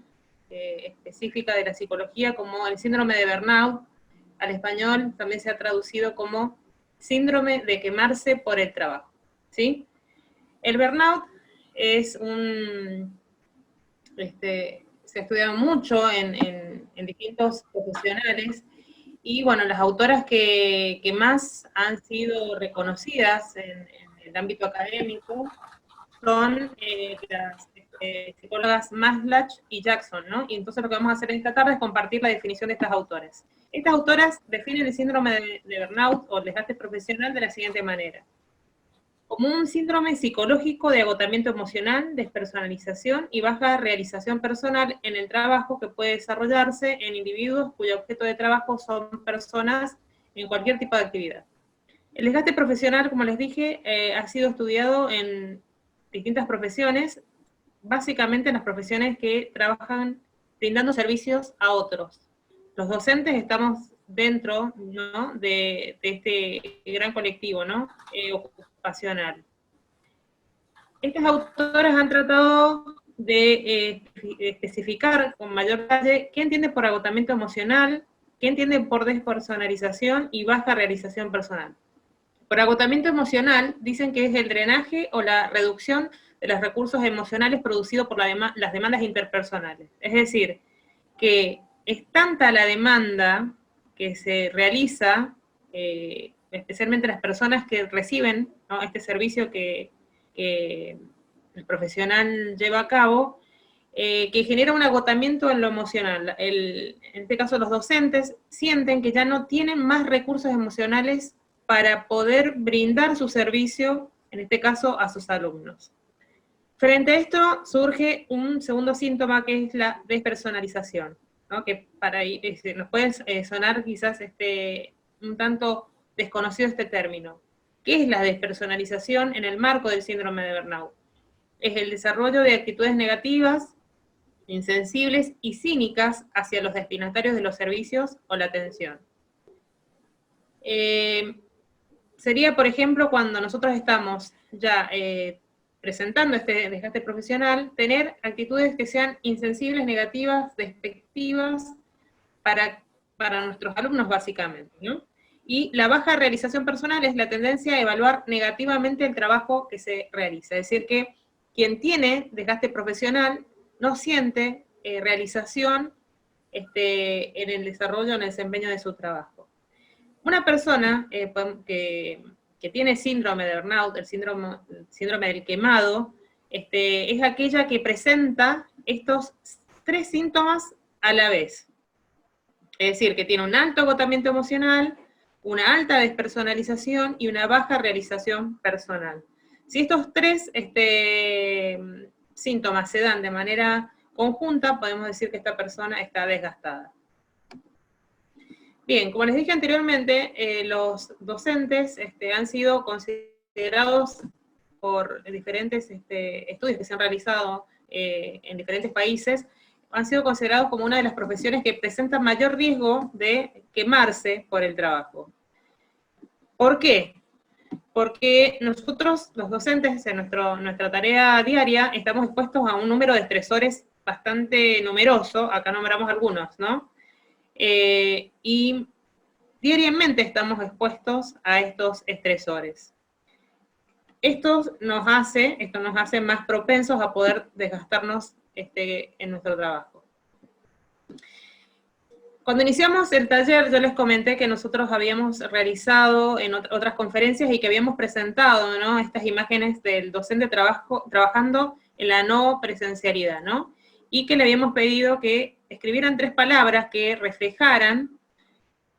específica de la psicología como el síndrome de burnout. Al español también se ha traducido como síndrome de quemarse por el trabajo, ¿sí? El burnout es se ha estudiado mucho en distintos profesionales, y bueno, las autoras que más han sido reconocidas en el ámbito académico son las psicólogas Maslach y Jackson, ¿no? Y entonces lo que vamos a hacer esta tarde es compartir la definición de estas autoras. Estas autoras definen el síndrome de burnout o el desgaste profesional de la siguiente manera: como un síndrome psicológico de agotamiento emocional, despersonalización y baja realización personal en el trabajo que puede desarrollarse en individuos cuyo objeto de trabajo son personas en cualquier tipo de actividad. El desgaste profesional, como les dije, ha sido estudiado en distintas profesiones, básicamente en las profesiones que trabajan brindando servicios a otros. Los docentes estamos dentro, ¿no?, de este gran colectivo, ¿no?, ocupacional. Estas autoras han tratado de especificar con mayor detalle qué entiende por agotamiento emocional, qué entiende por despersonalización y baja realización personal. Por agotamiento emocional dicen que es el drenaje o la reducción de los recursos emocionales producido por las demandas interpersonales. Es decir, que es tanta la demanda que se realiza, especialmente las personas que reciben, ¿no?, este servicio que el profesional lleva a cabo, que genera un agotamiento en lo emocional. En este caso, los docentes sienten que ya no tienen más recursos emocionales para poder brindar su servicio, en este caso, a sus alumnos. Frente a esto surge un segundo síntoma, que es la despersonalización, ¿no?, que nos puede sonar quizás un tanto desconocido este término. ¿Qué es la despersonalización en el marco del síndrome de burnout? Es el desarrollo de actitudes negativas, insensibles y cínicas hacia los destinatarios de los servicios o la atención. Sería, por ejemplo, cuando nosotros estamos ya presentando este desgaste profesional, tener actitudes que sean insensibles, negativas, despectivas para nuestros alumnos, básicamente, ¿no? Y la baja realización personal es la tendencia a evaluar negativamente el trabajo que se realiza. Es decir, que quien tiene desgaste profesional no siente realización en el desarrollo, en el desempeño de su trabajo. Una persona que tiene síndrome de burnout, el síndrome del quemado, es aquella que presenta estos 3 síntomas a la vez. Es decir, que tiene un alto agotamiento emocional, una alta despersonalización y una baja realización personal. Si estos 3 síntomas se dan de manera conjunta, podemos decir que esta persona está desgastada. Bien, como les dije anteriormente, los docentes han sido considerados por diferentes estudios que se han realizado en diferentes países han sido considerados como una de las profesiones que presentan mayor riesgo de quemarse por el trabajo. ¿Por qué? Porque nosotros, los docentes, en nuestra tarea diaria, estamos expuestos a un número de estresores bastante numeroso, acá nombramos algunos, ¿no? Y diariamente estamos expuestos a estos estresores. Esto nos hace más propensos a poder desgastarnos en nuestro trabajo. Cuando iniciamos el taller, yo les comenté que nosotros habíamos realizado en otras conferencias y que habíamos presentado, ¿no?, estas imágenes del docente trabajando en la no presencialidad, ¿no? Y que le habíamos pedido que escribieran 3 palabras que reflejaran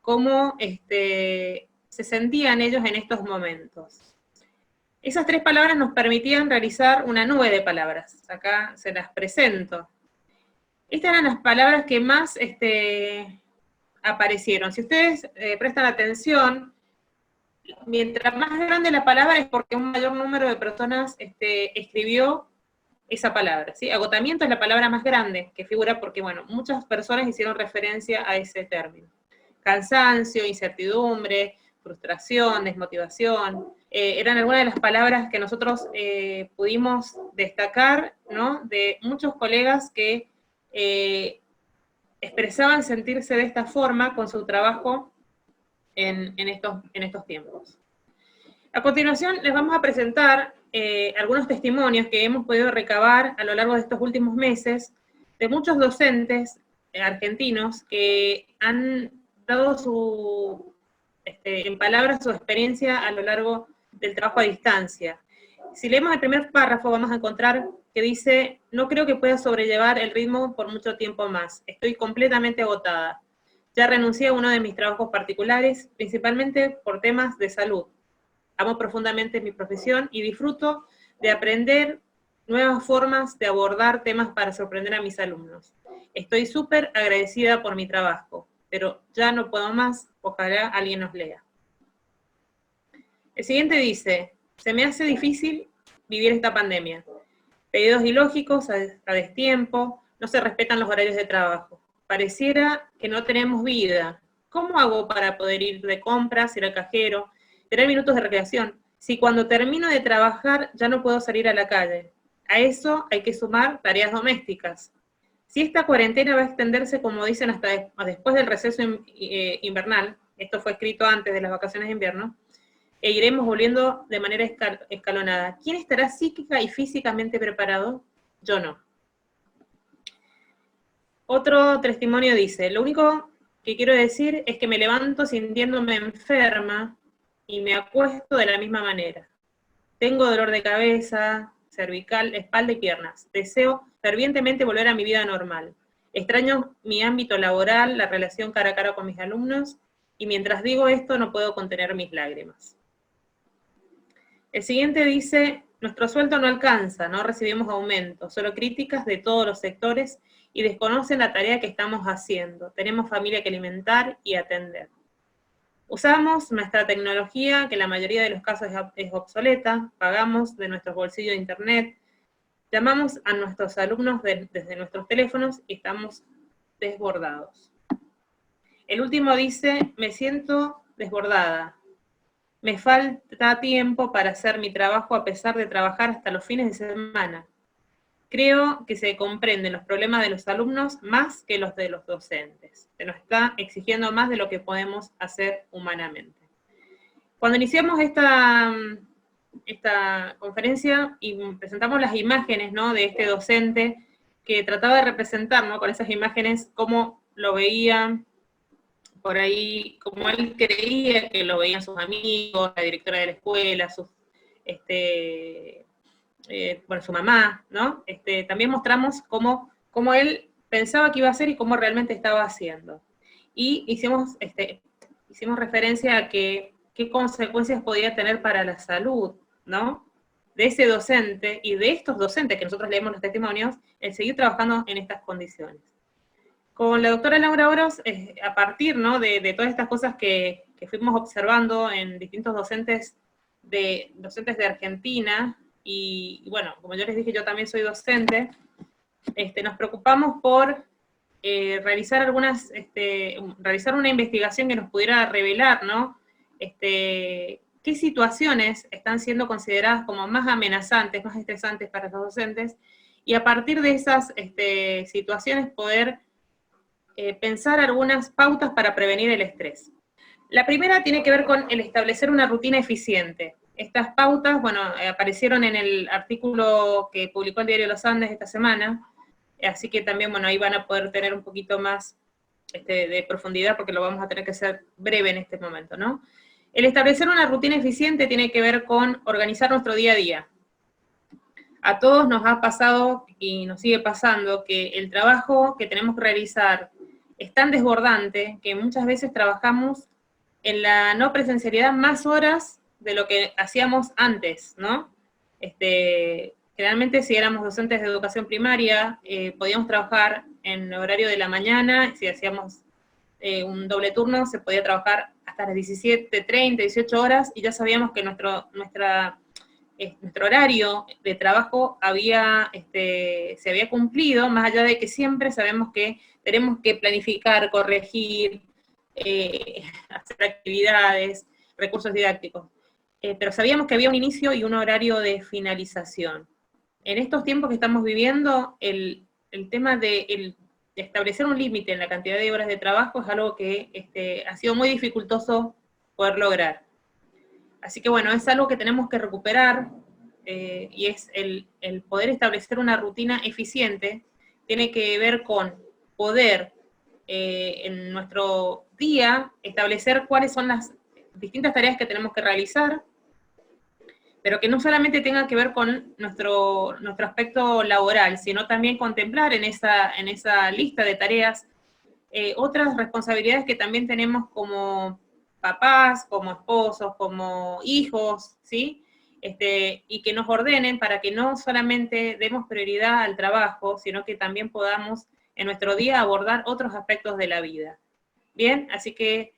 cómo se sentían ellos en estos momentos. Esas 3 palabras nos permitían realizar una nube de palabras. Acá se las presento. Estas eran las palabras que más aparecieron. Si ustedes prestan atención, mientras más grande la palabra es porque un mayor número de personas escribió esa palabra, ¿sí? Agotamiento es la palabra más grande que figura porque, bueno, muchas personas hicieron referencia a ese término. Cansancio, incertidumbre, frustración, desmotivación, eran algunas de las palabras que nosotros pudimos destacar, ¿no?, de muchos colegas que expresaban sentirse de esta forma con su trabajo en estos tiempos. A continuación les vamos a presentar algunos testimonios que hemos podido recabar a lo largo de estos últimos meses de muchos docentes argentinos que han dado en palabras su experiencia a lo largo del trabajo a distancia. Si leemos el primer párrafo vamos a encontrar que dice: no creo que pueda sobrellevar el ritmo por mucho tiempo más, estoy completamente agotada. Ya renuncié a uno de mis trabajos particulares, principalmente por temas de salud. Amo profundamente mi profesión y disfruto de aprender nuevas formas de abordar temas para sorprender a mis alumnos. Estoy súper agradecida por mi trabajo, pero ya no puedo más, ojalá alguien nos lea. El siguiente dice: se me hace difícil vivir esta pandemia. Pedidos ilógicos a destiempo, no se respetan los horarios de trabajo. Pareciera que no tenemos vida. ¿Cómo hago para poder ir de compras, ir al cajero, tener minutos de recreación, si cuando termino de trabajar ya no puedo salir a la calle? A eso hay que sumar tareas domésticas. Si esta cuarentena va a extenderse, como dicen, hasta después del receso invernal, esto fue escrito antes de las vacaciones de invierno, e iremos volviendo de manera escalonada. ¿Quién estará psíquica y físicamente preparado? Yo no. Otro testimonio dice: lo único que quiero decir es que me levanto sintiéndome enferma y me acuesto de la misma manera. Tengo dolor de cabeza, cervical, espalda y piernas. Deseo fervientemente volver a mi vida normal. Extraño mi ámbito laboral, la relación cara a cara con mis alumnos, y mientras digo esto no puedo contener mis lágrimas. El siguiente dice: nuestro sueldo no alcanza, no recibimos aumento, solo críticas de todos los sectores y desconocen la tarea que estamos haciendo. Tenemos familia que alimentar y atender. Usamos nuestra tecnología, que en la mayoría de los casos es obsoleta, pagamos de nuestros bolsillos de internet, llamamos a nuestros alumnos desde nuestros teléfonos y estamos desbordados. El último dice: me siento desbordada. Me falta tiempo para hacer mi trabajo a pesar de trabajar hasta los fines de semana. Creo que se comprenden los problemas de los alumnos más que los de los docentes. Se nos está exigiendo más de lo que podemos hacer humanamente. Cuando iniciamos esta conferencia y presentamos las imágenes, ¿no?, de este docente que trataba de representar, ¿no?, con esas imágenes cómo lo veía por ahí, como él creía que lo veían sus amigos, la directora de la escuela, su mamá, ¿no? También mostramos cómo él pensaba que iba a hacer y cómo realmente estaba haciendo. Y hicimos referencia a qué consecuencias podía tener para la salud, ¿no?, de ese docente y de estos docentes que nosotros leemos los testimonios, el seguir trabajando en estas condiciones. Con la doctora Laura Oros, a partir, ¿no?, de todas estas cosas que fuimos observando en distintos docentes de Argentina, y bueno, como yo les dije, yo también soy docente, nos preocupamos por realizar una investigación que nos pudiera revelar, ¿no? Qué situaciones están siendo consideradas como más amenazantes, más estresantes para los docentes, y a partir de esas situaciones poder pensar algunas pautas para prevenir el estrés. La primera tiene que ver con el establecer una rutina eficiente. Estas pautas, bueno, aparecieron en el artículo que publicó el Diario Los Andes esta semana, así que también, bueno, ahí van a poder tener un poquito más de profundidad, porque lo vamos a tener que hacer breve en este momento, ¿no? El establecer una rutina eficiente tiene que ver con organizar nuestro día a día. A todos nos ha pasado, y nos sigue pasando, que el trabajo que tenemos que realizar es tan desbordante que muchas veces trabajamos en la no presencialidad más horas de lo que hacíamos antes, ¿no? Generalmente si éramos docentes de educación primaria, podíamos trabajar en horario de la mañana, si hacíamos un doble turno, se podía trabajar hasta las 17:30, 18 horas, y ya sabíamos que nuestro horario de trabajo se había cumplido, más allá de que siempre sabemos que tenemos que planificar, corregir, hacer actividades, recursos didácticos. Pero sabíamos que había un inicio y un horario de finalización. En estos tiempos que estamos viviendo, el tema de establecer un límite en la cantidad de horas de trabajo es algo que ha sido muy dificultoso poder lograr. Así que bueno, es algo que tenemos que recuperar, y es el poder establecer una rutina eficiente. Tiene que ver con poder en nuestro día establecer cuáles son las distintas tareas que tenemos que realizar, pero que no solamente tenga que ver con nuestro aspecto laboral, sino también contemplar en esa lista de tareas otras responsabilidades que también tenemos como papás, como esposos, como hijos, ¿sí? Y que nos ordenen para que no solamente demos prioridad al trabajo, sino que también podamos en nuestro día abordar otros aspectos de la vida. Bien, así que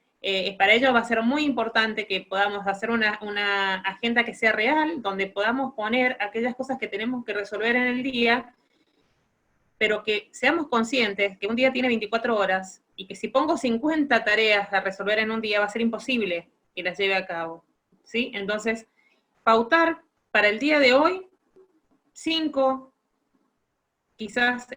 para ello va a ser muy importante que podamos hacer una agenda que sea real, donde podamos poner aquellas cosas que tenemos que resolver en el día, pero que seamos conscientes que un día tiene 24 horas, y que si pongo 50 tareas a resolver en un día va a ser imposible que las lleve a cabo, ¿sí? Entonces, pautar para el día de hoy 5, quizás,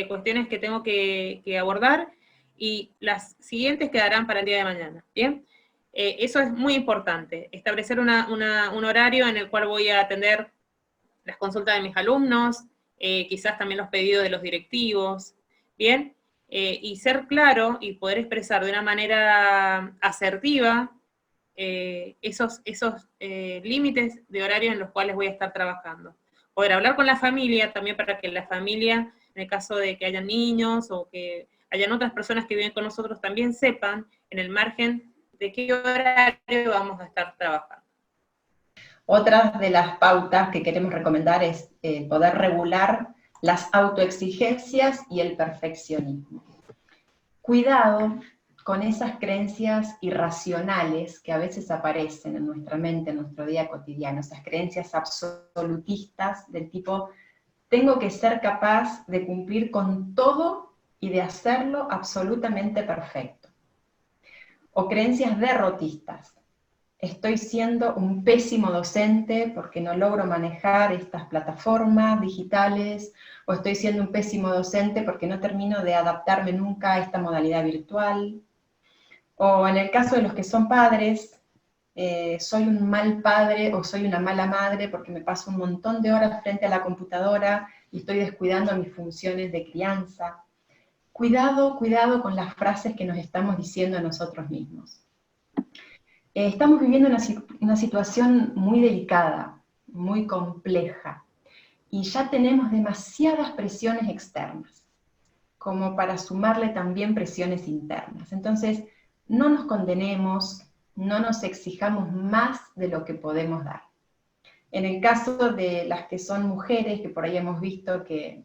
cuestiones que tengo que abordar, y las siguientes quedarán para el día de mañana, ¿bien? Eso es muy importante, establecer un horario en el cual voy a atender las consultas de mis alumnos, quizás también los pedidos de los directivos, ¿bien? Y ser claro y poder expresar de una manera asertiva esos límites de horario en los cuales voy a estar trabajando. Poder hablar con la familia también, para que la familia, en el caso de que haya niños o que hayan otras personas que viven con nosotros, también sepan en el margen de qué horario vamos a estar trabajando. Otra de las pautas que queremos recomendar es poder regular las autoexigencias y el perfeccionismo. Cuidado con esas creencias irracionales que a veces aparecen en nuestra mente, en nuestro día cotidiano, esas creencias absolutistas del tipo, tengo que ser capaz de cumplir con todo y de hacerlo absolutamente perfecto. O creencias derrotistas. Estoy siendo un pésimo docente porque no logro manejar estas plataformas digitales, o estoy siendo un pésimo docente porque no termino de adaptarme nunca a esta modalidad virtual. O en el caso de los que son padres, soy un mal padre o soy una mala madre porque me paso un montón de horas frente a la computadora y estoy descuidando mis funciones de crianza. Cuidado, cuidado con las frases que nos estamos diciendo a nosotros mismos. Estamos viviendo una situación muy delicada, muy compleja, y ya tenemos demasiadas presiones externas, como para sumarle también presiones internas. Entonces, no nos condenemos, no nos exijamos más de lo que podemos dar. En el caso de las que son mujeres, que por ahí hemos visto que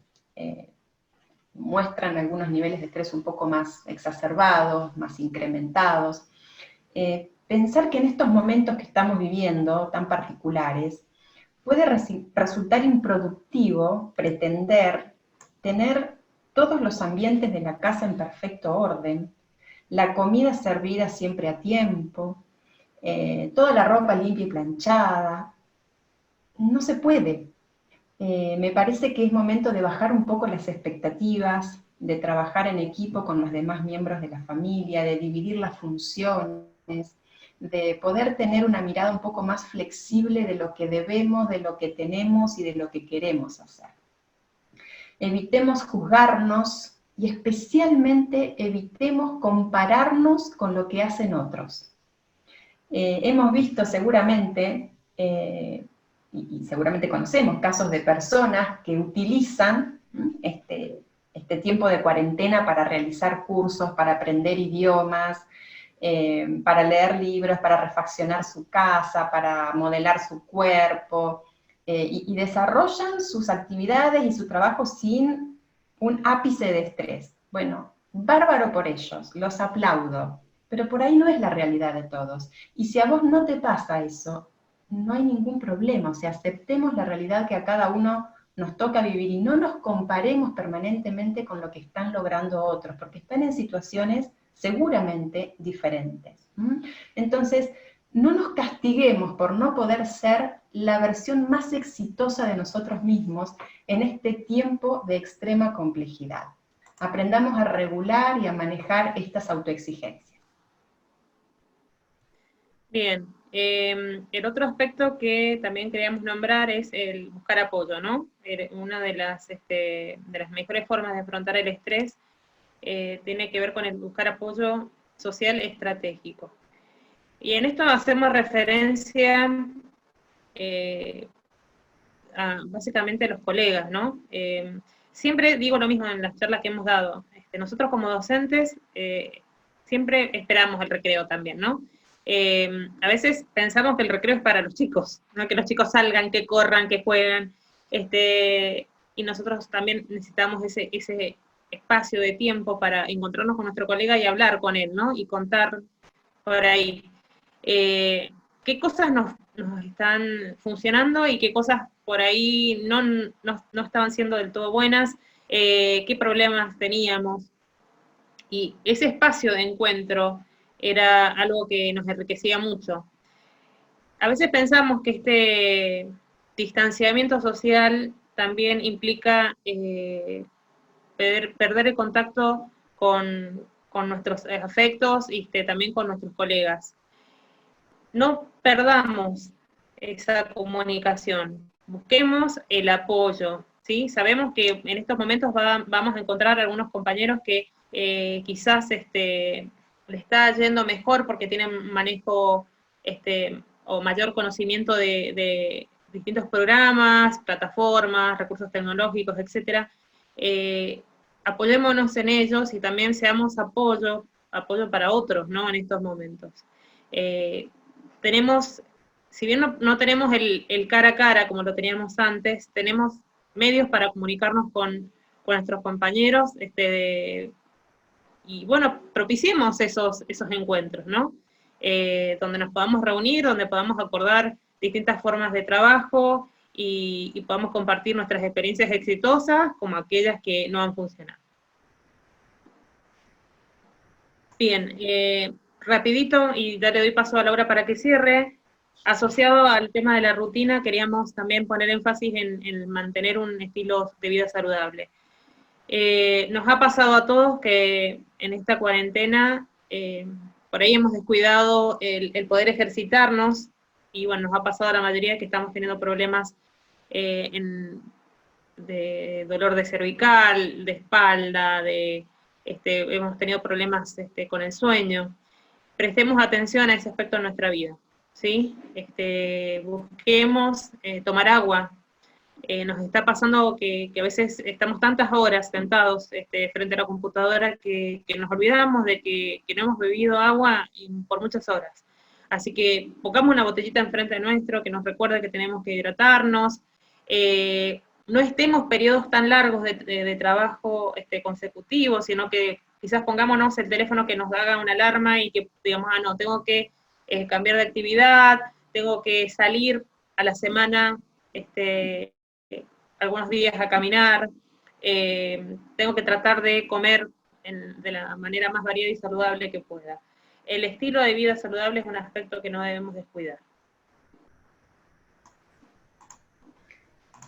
muestran algunos niveles de estrés un poco más exacerbados, más incrementados, pensar que en estos momentos que estamos viviendo, tan particulares, puede resultar improductivo pretender tener todos los ambientes de la casa en perfecto orden, la comida servida siempre a tiempo, toda la ropa limpia y planchada. No se puede. Me parece que es momento de bajar un poco las expectativas, de trabajar en equipo con los demás miembros de la familia, de dividir las funciones, de poder tener una mirada un poco más flexible de lo que debemos, de lo que tenemos y de lo que queremos hacer. Evitemos juzgarnos y especialmente evitemos compararnos con lo que hacen otros. Hemos visto seguramente, y seguramente conocemos casos de personas que utilizan este tiempo de cuarentena para realizar cursos, para aprender idiomas, para leer libros, para refaccionar su casa, para modelar su cuerpo, y desarrollan sus actividades y su trabajo sin un ápice de estrés. Bueno, bárbaro por ellos, los aplaudo, pero por ahí no es la realidad de todos. Y si a vos no te pasa eso, no hay ningún problema, o sea, aceptemos la realidad que a cada uno nos toca vivir y no nos comparemos permanentemente con lo que están logrando otros, porque están en situaciones seguramente diferentes. Entonces, no nos castiguemos por no poder ser la versión más exitosa de nosotros mismos en este tiempo de extrema complejidad. Aprendamos a regular y a manejar estas autoexigencias. Bien, el otro aspecto que también queríamos nombrar es el buscar apoyo, ¿no? Una de las mejores formas de afrontar el estrés tiene que ver con el buscar apoyo social estratégico. Y en esto hacemos referencia a básicamente a los colegas, ¿no? Siempre digo lo mismo en las charlas que hemos dado. Nosotros como docentes siempre esperamos el recreo también, ¿no? A veces pensamos que el recreo es para los chicos, ¿no? Que los chicos salgan, que corran, que jueguen, y nosotros también necesitamos ese espacio de tiempo para encontrarnos con nuestro colega y hablar con él, ¿no? Y contar por ahí qué cosas nos están funcionando y qué cosas por ahí no estaban siendo del todo buenas, qué problemas teníamos. Y ese espacio de encuentro era algo que nos enriquecía mucho. A veces pensamos que este distanciamiento social también implica perder el contacto con nuestros afectos y también con nuestros colegas. No perdamos esa comunicación, busquemos el apoyo, ¿sí? Sabemos que en estos momentos vamos a encontrar algunos compañeros que quizás le está yendo mejor porque tienen manejo o mayor conocimiento de distintos programas, plataformas, recursos tecnológicos, etc. Apoyémonos en ellos y también seamos apoyo para otros, ¿no? En estos momentos. Si bien no tenemos el cara a cara como lo teníamos antes, tenemos medios para comunicarnos con nuestros compañeros, y bueno, propiciemos esos encuentros, ¿no? Donde nos podamos reunir, donde podamos acordar distintas formas de trabajo y podamos compartir nuestras experiencias exitosas como aquellas que no han funcionado. Bien, rapidito, y ya le doy paso a Laura para que cierre. Asociado al tema de la rutina, queríamos también poner énfasis en mantener un estilo de vida saludable. Nos ha pasado a todos que en esta cuarentena por ahí hemos descuidado el poder ejercitarnos, y bueno, nos ha pasado a la mayoría que estamos teniendo problemas de dolor de cervical, de espalda, hemos tenido problemas con el sueño. Prestemos atención a ese aspecto de nuestra vida, ¿sí? Busquemos tomar agua. Nos está pasando que a veces estamos tantas horas sentados frente a la computadora que nos olvidamos de que no hemos bebido agua por muchas horas. Así que pongamos una botellita enfrente nuestro que nos recuerde que tenemos que hidratarnos. No estemos periodos tan largos de trabajo consecutivos, sino que quizás pongámonos el teléfono que nos haga una alarma y que digamos, no, tengo que cambiar de actividad, tengo que salir a la semana algunos días a caminar, tengo que tratar de comer de la manera más variada y saludable que pueda. El estilo de vida saludable es un aspecto que no debemos descuidar.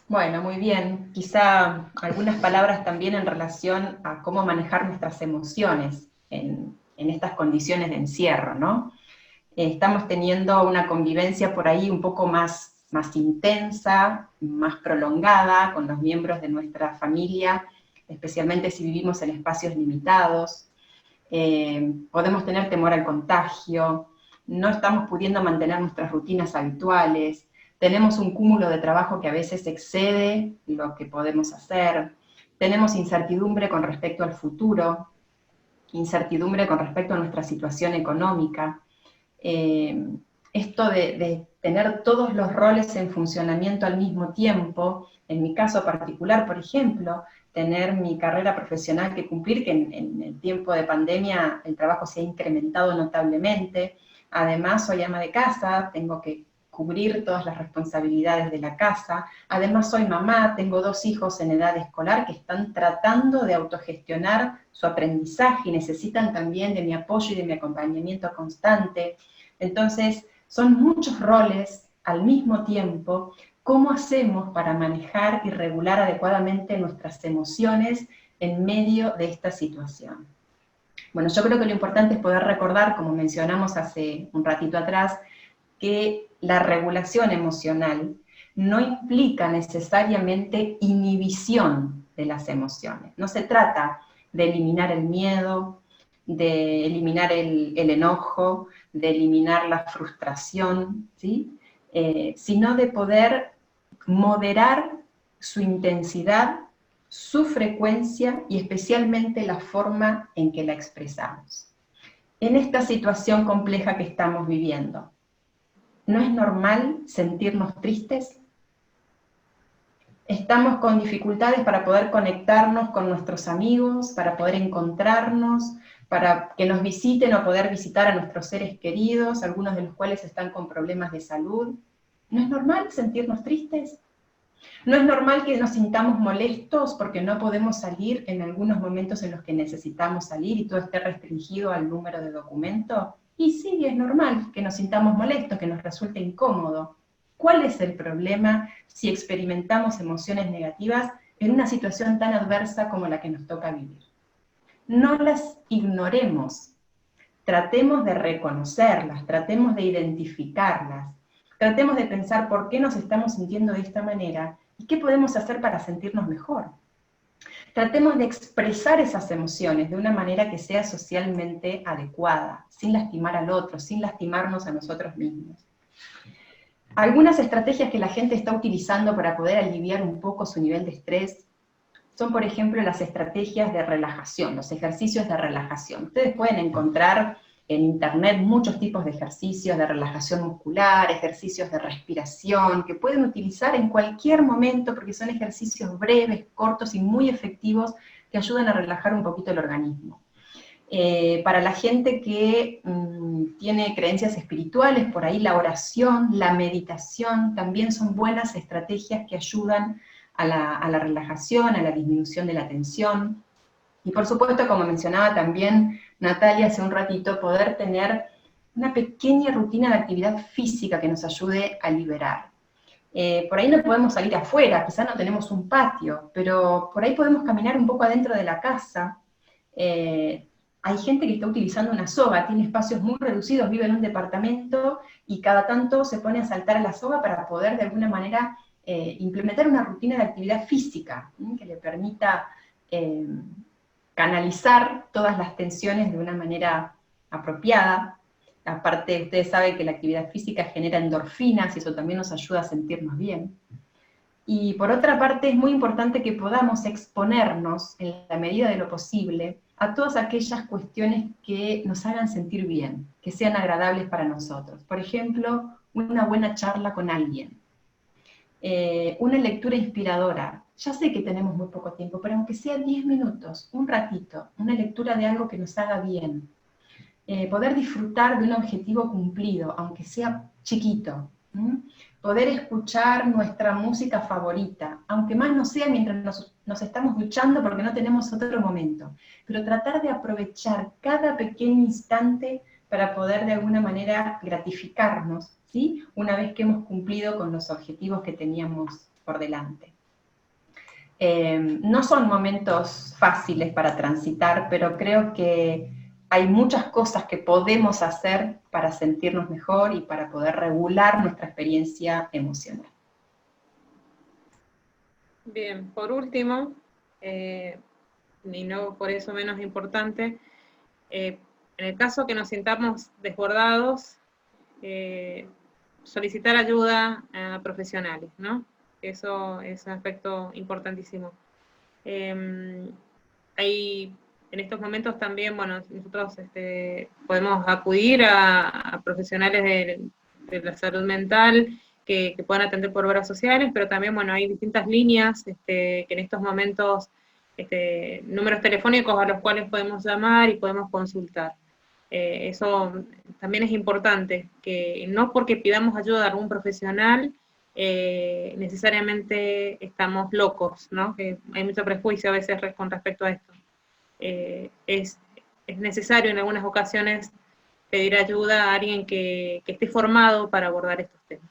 Bueno, muy bien. Quizá algunas palabras también en relación a cómo manejar nuestras emociones en estas condiciones de encierro, ¿no? Estamos teniendo una convivencia por ahí un poco más intensa, más prolongada con los miembros de nuestra familia, especialmente si vivimos en espacios limitados. Podemos tener temor al contagio, no estamos pudiendo mantener nuestras rutinas habituales, tenemos un cúmulo de trabajo que a veces excede lo que podemos hacer, tenemos incertidumbre con respecto al futuro, incertidumbre con respecto a nuestra situación económica. Esto de tener todos los roles en funcionamiento al mismo tiempo, en mi caso particular, por ejemplo, tener mi carrera profesional que cumplir, que en el tiempo de pandemia el trabajo se ha incrementado notablemente. Además, soy ama de casa, tengo que cubrir todas las responsabilidades de la casa. Además, soy mamá, tengo 2 hijos en edad escolar que están tratando de autogestionar su aprendizaje y necesitan también de mi apoyo y de mi acompañamiento constante. Entonces, son muchos roles al mismo tiempo. ¿Cómo hacemos para manejar y regular adecuadamente nuestras emociones en medio de esta situación? Bueno, yo creo que lo importante es poder recordar, como mencionamos hace un ratito atrás, que la regulación emocional no implica necesariamente inhibición de las emociones. No se trata de eliminar el miedo, de eliminar el enojo, de eliminar la frustración, ¿sí? Sino de poder moderar su intensidad, su frecuencia y especialmente la forma en que la expresamos. En esta situación compleja que estamos viviendo, ¿no es normal sentirnos tristes? Estamos con dificultades para poder conectarnos con nuestros amigos, para poder encontrarnos, para que nos visiten o poder visitar a nuestros seres queridos, algunos de los cuales están con problemas de salud. ¿No es normal sentirnos tristes? ¿No es normal que nos sintamos molestos porque no podemos salir en algunos momentos en los que necesitamos salir y todo esté restringido al número de documento? Y sí, es normal que nos sintamos molestos, que nos resulte incómodo. ¿Cuál es el problema si experimentamos emociones negativas en una situación tan adversa como la que nos toca vivir? No las ignoremos, tratemos de reconocerlas, tratemos de identificarlas, tratemos de pensar por qué nos estamos sintiendo de esta manera y qué podemos hacer para sentirnos mejor. Tratemos de expresar esas emociones de una manera que sea socialmente adecuada, sin lastimar al otro, sin lastimarnos a nosotros mismos. Algunas estrategias que la gente está utilizando para poder aliviar un poco su nivel de estrés son, por ejemplo, las estrategias de relajación, los ejercicios de relajación. Ustedes pueden encontrar en internet muchos tipos de ejercicios de relajación muscular, ejercicios de respiración, que pueden utilizar en cualquier momento porque son ejercicios breves, cortos y muy efectivos que ayudan a relajar un poquito el organismo. Para la gente que tiene creencias espirituales, por ahí la oración, la meditación, también son buenas estrategias que ayudan a la relajación, a la disminución de la tensión. Y por supuesto, como mencionaba también Natalia hace un ratito, poder tener una pequeña rutina de actividad física que nos ayude a liberar. Por ahí no podemos salir afuera, quizás no tenemos un patio, pero por ahí podemos caminar un poco adentro de la casa. Hay gente que está utilizando una soga, tiene espacios muy reducidos, vive en un departamento y cada tanto se pone a saltar a la soga para poder de alguna manera implementar una rutina de actividad física que le permita canalizar todas las tensiones de una manera apropiada. Aparte, ustedes saben que la actividad física genera endorfinas y eso también nos ayuda a sentirnos bien. Y por otra parte, es muy importante que podamos exponernos, en la medida de lo posible, a todas aquellas cuestiones que nos hagan sentir bien, que sean agradables para nosotros. Por ejemplo, una buena charla con alguien, una lectura inspiradora. Ya sé que tenemos muy poco tiempo, pero aunque sea 10 minutos, un ratito, una lectura de algo que nos haga bien. Poder disfrutar de un objetivo cumplido, aunque sea chiquito. Poder escuchar nuestra música favorita, aunque más no sea mientras nos estamos duchando porque no tenemos otro momento, pero tratar de aprovechar cada pequeño instante para poder de alguna manera gratificarnos, ¿sí? Una vez que hemos cumplido con los objetivos que teníamos por delante. No son momentos fáciles para transitar, pero creo que hay muchas cosas que podemos hacer para sentirnos mejor y para poder regular nuestra experiencia emocional. Bien, por último, y no por eso menos importante, en el caso que nos sintamos desbordados, solicitar ayuda a profesionales, ¿no? Eso es un aspecto importantísimo. Hay, en estos momentos también, bueno, nosotros podemos acudir a profesionales de la salud mental que puedan atender por obras sociales, pero también, bueno, hay distintas líneas que en estos momentos, números telefónicos a los cuales podemos llamar y podemos consultar. Eso también es importante, que no porque pidamos ayuda a algún profesional, necesariamente estamos locos, ¿no? Que hay mucho prejuicio a veces con respecto a esto. Es necesario en algunas ocasiones pedir ayuda a alguien que esté formado para abordar estos temas.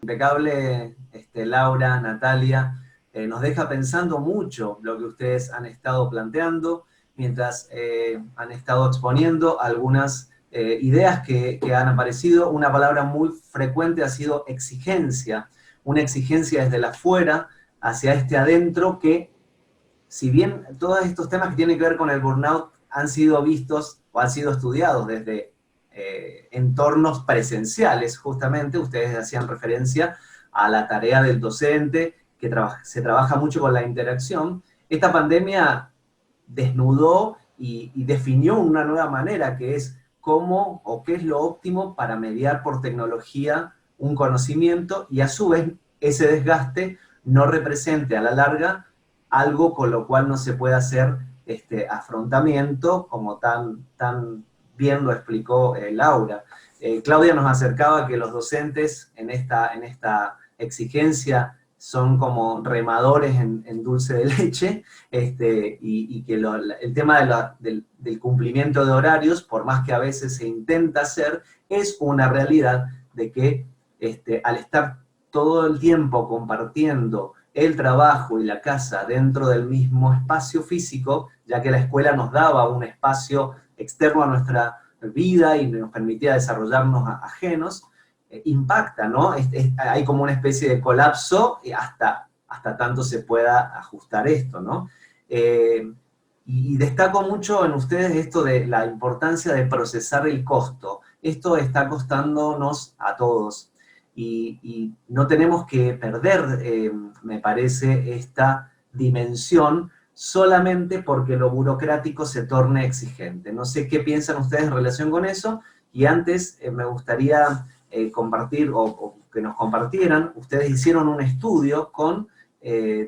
Impecable, Laura, Natalia, nos deja pensando mucho lo que ustedes han estado planteando, mientras han estado exponiendo algunas ideas que han aparecido. Una palabra muy frecuente ha sido exigencia, una exigencia desde el afuera hacia adentro que, si bien todos estos temas que tienen que ver con el burnout han sido vistos o han sido estudiados desde entornos presenciales, justamente, ustedes hacían referencia a la tarea del docente, que se trabaja mucho con la interacción, esta pandemia desnudó y definió una nueva manera, que es cómo o qué es lo óptimo para mediar por tecnología un conocimiento, y a su vez ese desgaste no represente a la larga algo con lo cual no se puede hacer afrontamiento, como tan bien lo explicó Laura. Claudia nos acercaba que los docentes en esta exigencia son como remadores en dulce de leche, y que el tema del cumplimiento de horarios, por más que a veces se intenta hacer, es una realidad de que al estar todo el tiempo compartiendo el trabajo y la casa dentro del mismo espacio físico, ya que la escuela nos daba un espacio externo a nuestra vida y nos permitía desarrollarnos ajenos, impacta, ¿no? Hay como una especie de colapso hasta tanto se pueda ajustar esto, ¿no? Y destaco mucho en ustedes esto de la importancia de procesar el costo. Esto está costándonos a todos y no tenemos que perder, me parece, esta dimensión solamente porque lo burocrático se torne exigente. No sé qué piensan ustedes en relación con eso, y antes me gustaría compartir o que nos compartieran. Ustedes hicieron un estudio con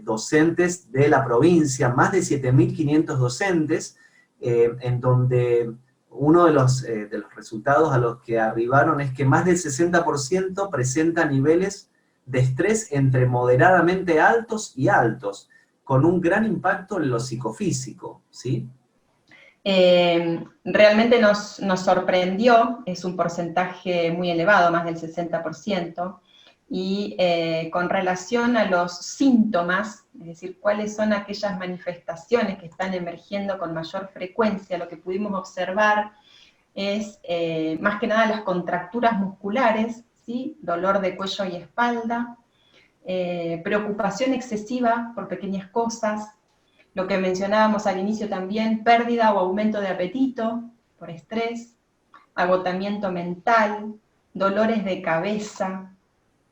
docentes de la provincia, más de 7.500 docentes, en donde uno de los resultados a los que arribaron es que más del 60% presenta niveles de estrés entre moderadamente altos y altos, con un gran impacto en lo psicofísico, ¿sí? Realmente nos sorprendió, es un porcentaje muy elevado, más del 60%, y con relación a los síntomas, es decir, cuáles son aquellas manifestaciones que están emergiendo con mayor frecuencia, lo que pudimos observar es más que nada las contracturas musculares, ¿sí? Dolor de cuello y espalda, preocupación excesiva por pequeñas cosas, lo que mencionábamos al inicio también, pérdida o aumento de apetito por estrés, agotamiento mental, dolores de cabeza.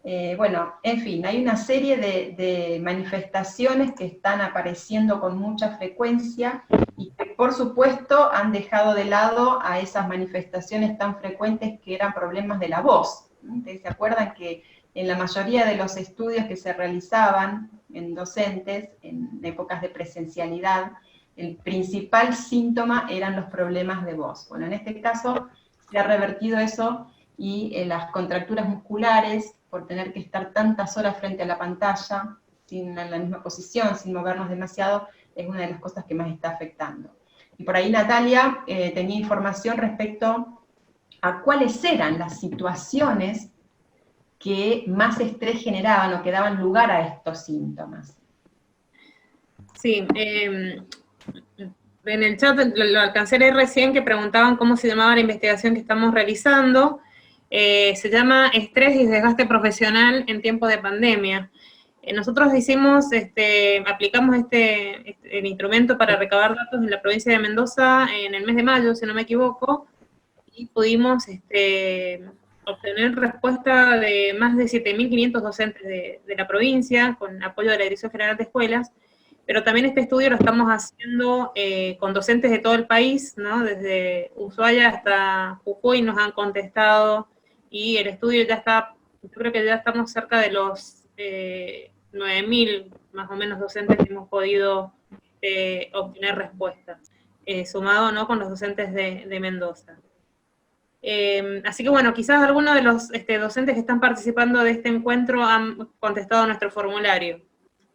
Bueno, en fin, hay una serie de manifestaciones que están apareciendo con mucha frecuencia y que por supuesto han dejado de lado a esas manifestaciones tan frecuentes que eran problemas de la voz. ¿Ustedes se acuerdan que en la mayoría de los estudios que se realizaban en docentes, en épocas de presencialidad, el principal síntoma eran los problemas de voz? Bueno, en este caso se ha revertido eso y las contracturas musculares, por tener que estar tantas horas frente a la pantalla, en la misma posición, sin movernos demasiado, es una de las cosas que más está afectando. Y por ahí Natalia tenía información respecto a cuáles eran las situaciones que más estrés generaban o que daban lugar a estos síntomas. Sí, en el chat lo alcancé a leer recién, que preguntaban cómo se llamaba la investigación que estamos realizando. Se llama Estrés y desgaste profesional en tiempos de pandemia. Nosotros aplicamos el instrumento para recabar datos en la provincia de Mendoza en el mes de mayo, si no me equivoco, y pudimos obtener respuesta de más de 7.500 docentes de la provincia, con apoyo de la Dirección General de Escuelas, pero también este estudio lo estamos haciendo con docentes de todo el país, ¿no? Desde Ushuaia hasta Jujuy nos han contestado, y el estudio ya está, yo creo que ya estamos cerca de los 9.000 más o menos docentes que hemos podido obtener respuestas, sumado, ¿no?, con los docentes de Mendoza. Así que bueno, quizás algunos de los docentes que están participando de este encuentro han contestado nuestro formulario.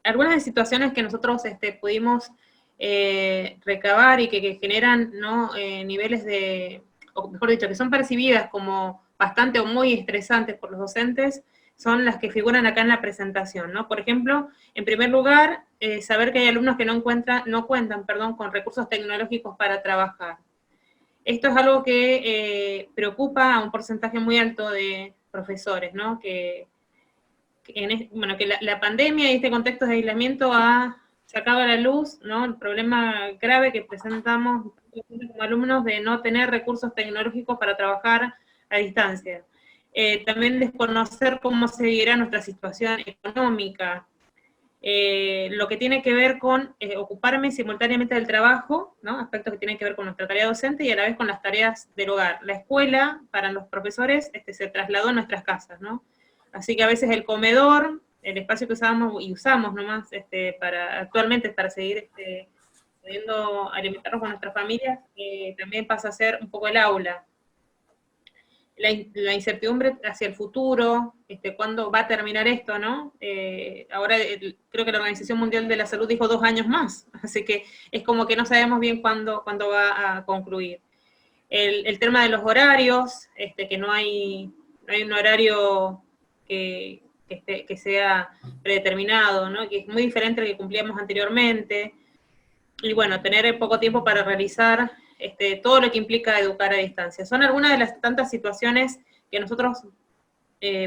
Algunas de las situaciones que nosotros pudimos recabar y que generan, ¿no?, niveles de, o mejor dicho, que son percibidas como bastante o muy estresantes por los docentes, son las que figuran acá en la presentación, ¿no? Por ejemplo, en primer lugar, saber que hay alumnos que no cuentan con recursos tecnológicos para trabajar. Esto es algo que preocupa a un porcentaje muy alto de profesores, ¿no? Que la pandemia y este contexto de aislamiento ha sacado a la luz, ¿no?, el problema grave que presentamos como alumnos de no tener recursos tecnológicos para trabajar a distancia. También desconocer cómo seguirá nuestra situación económica, lo que tiene que ver con ocuparme simultáneamente del trabajo, ¿no?, aspectos que tienen que ver con nuestra tarea docente y a la vez con las tareas del hogar. La escuela, para los profesores, se trasladó a nuestras casas, ¿no? Así que a veces el comedor, el espacio que usábamos y usamos nomás actualmente para seguir pudiendo alimentarnos con nuestras familias, también pasa a ser un poco el aula. La incertidumbre hacia el futuro, cuándo va a terminar esto, ¿no? Ahora creo que la Organización Mundial de la Salud dijo 2 años más, así que es como que no sabemos bien cuándo va a concluir. El tema de los horarios, que no hay un horario que sea predeterminado, ¿no?, que es muy diferente al que cumplíamos anteriormente, y bueno, tener poco tiempo para realizar todo lo que implica educar a distancia. Son algunas de las tantas situaciones que nosotros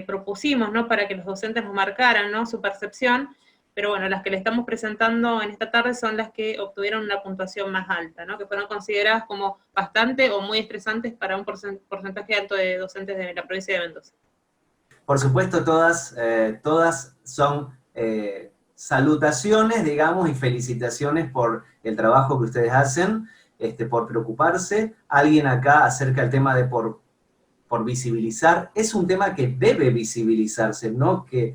propusimos, ¿no?, para que los docentes nos marcaran, ¿no?, su percepción, pero bueno, las que le estamos presentando en esta tarde son las que obtuvieron una puntuación más alta, ¿no?, que fueron consideradas como bastante o muy estresantes para un porcentaje alto de docentes de la provincia de Mendoza. Por supuesto, todas son salutaciones, digamos, y felicitaciones por el trabajo que ustedes hacen, por preocuparse. Alguien acá acerca del tema de por visibilizar. Es un tema que debe visibilizarse, ¿no? Que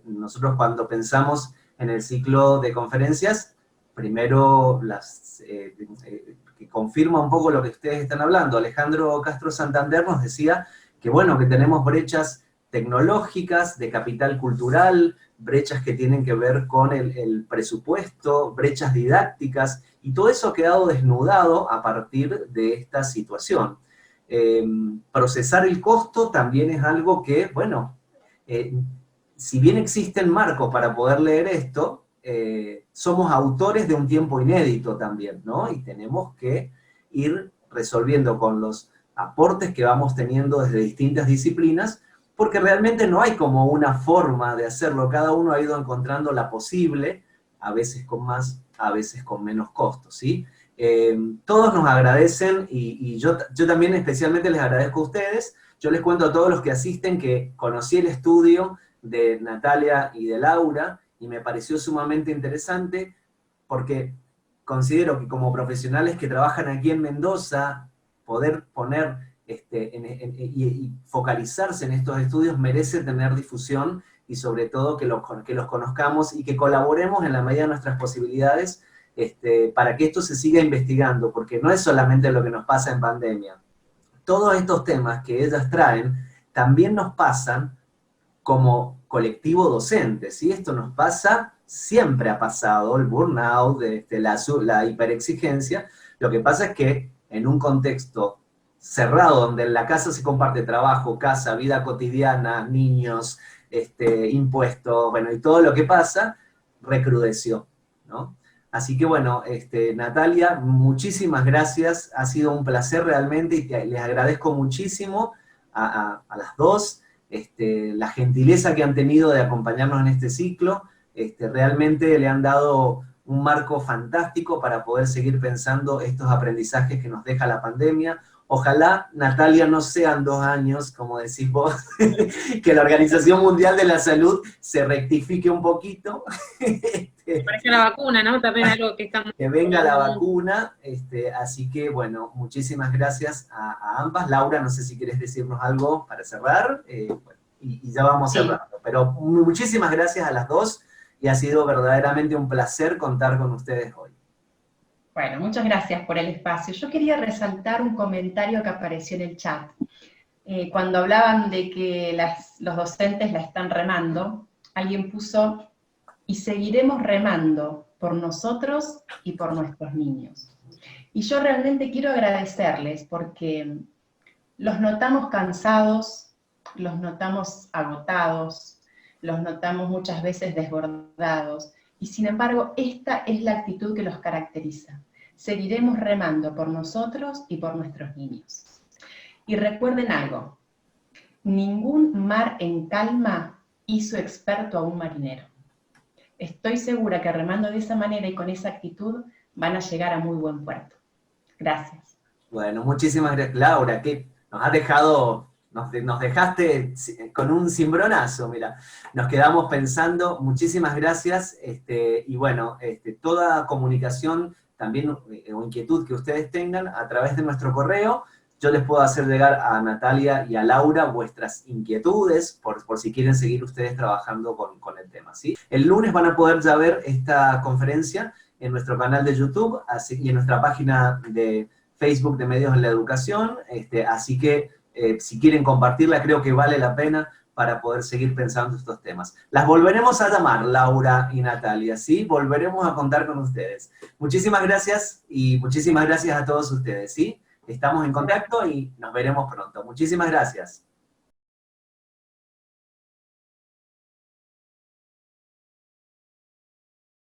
nosotros cuando pensamos en el ciclo de conferencias, primero que confirma un poco lo que ustedes están hablando. Alejandro Castro Santander nos decía que bueno, que tenemos brechas tecnológicas, de capital cultural, brechas que tienen que ver con el presupuesto, brechas didácticas, y todo eso ha quedado desnudado a partir de esta situación. Procesar el costo también es algo que, bueno, si bien existen marcos para poder leer esto, somos autores de un tiempo inédito también, ¿no? Y tenemos que ir resolviendo con los aportes que vamos teniendo desde distintas disciplinas, porque realmente no hay como una forma de hacerlo, cada uno ha ido encontrando la posible, a veces con más, a veces con menos costos, ¿sí? Todos nos agradecen, y yo también especialmente les agradezco a ustedes. Yo les cuento a todos los que asisten que conocí el estudio de Natalia y de Laura, y me pareció sumamente interesante, porque considero que como profesionales que trabajan aquí en Mendoza, poder poner y focalizarse en estos estudios merece tener difusión, y sobre todo que los conozcamos y que colaboremos en la medida de nuestras posibilidades para que esto se siga investigando, porque no es solamente lo que nos pasa en pandemia. Todos estos temas que ellas traen también nos pasan como colectivo docente, ¿sí? Esto nos pasa, siempre ha pasado, el burnout, la hiperexigencia. Lo que pasa es que en un contexto cerrado, donde en la casa se comparte trabajo, casa, vida cotidiana, niños, impuestos, bueno, y todo lo que pasa, recrudeció, ¿no? Así que bueno, Natalia, muchísimas gracias, ha sido un placer realmente, y les agradezco muchísimo a las dos, la gentileza que han tenido de acompañarnos en este ciclo, realmente le han dado un marco fantástico para poder seguir pensando estos aprendizajes que nos deja la pandemia. Ojalá, Natalia, no sean 2 años, como decís vos, que la Organización Mundial de la Salud se rectifique un poquito. Parece la vacuna, ¿no? También algo que estamos... Que venga la vacuna, así que, bueno, muchísimas gracias a ambas. Laura, no sé si quieres decirnos algo para cerrar, y ya vamos cerrando. Pero muchísimas gracias a las dos, y ha sido verdaderamente un placer contar con ustedes hoy. Bueno, muchas gracias por el espacio. Yo quería resaltar un comentario que apareció en el chat. Cuando hablaban de que los docentes la están remando, alguien puso, y seguiremos remando por nosotros y por nuestros niños. Y yo realmente quiero agradecerles porque los notamos cansados, los notamos agotados, los notamos muchas veces desbordados, y sin embargo esta es la actitud que los caracteriza. Seguiremos remando por nosotros y por nuestros niños. Y recuerden algo, ningún mar en calma hizo experto a un marinero. Estoy segura que remando de esa manera y con esa actitud van a llegar a muy buen puerto. Gracias. Bueno, muchísimas gracias, Laura, que nos has dejado, nos dejaste con un cimbronazo, mira, nos quedamos pensando, muchísimas gracias, y bueno, toda comunicación, también o inquietud que ustedes tengan a través de nuestro correo, yo les puedo hacer llegar a Natalia y a Laura vuestras inquietudes, por si quieren seguir ustedes trabajando con el tema, ¿sí? El lunes van a poder ya ver esta conferencia en nuestro canal de YouTube, y en nuestra página de Facebook de Medios en la Educación, así que si quieren compartirla, creo que vale la pena para poder seguir pensando estos temas. Las volveremos a llamar, Laura y Natalia, ¿sí? Volveremos a contar con ustedes. Muchísimas gracias, y muchísimas gracias a todos ustedes, ¿sí? Estamos en contacto y nos veremos pronto. Muchísimas gracias.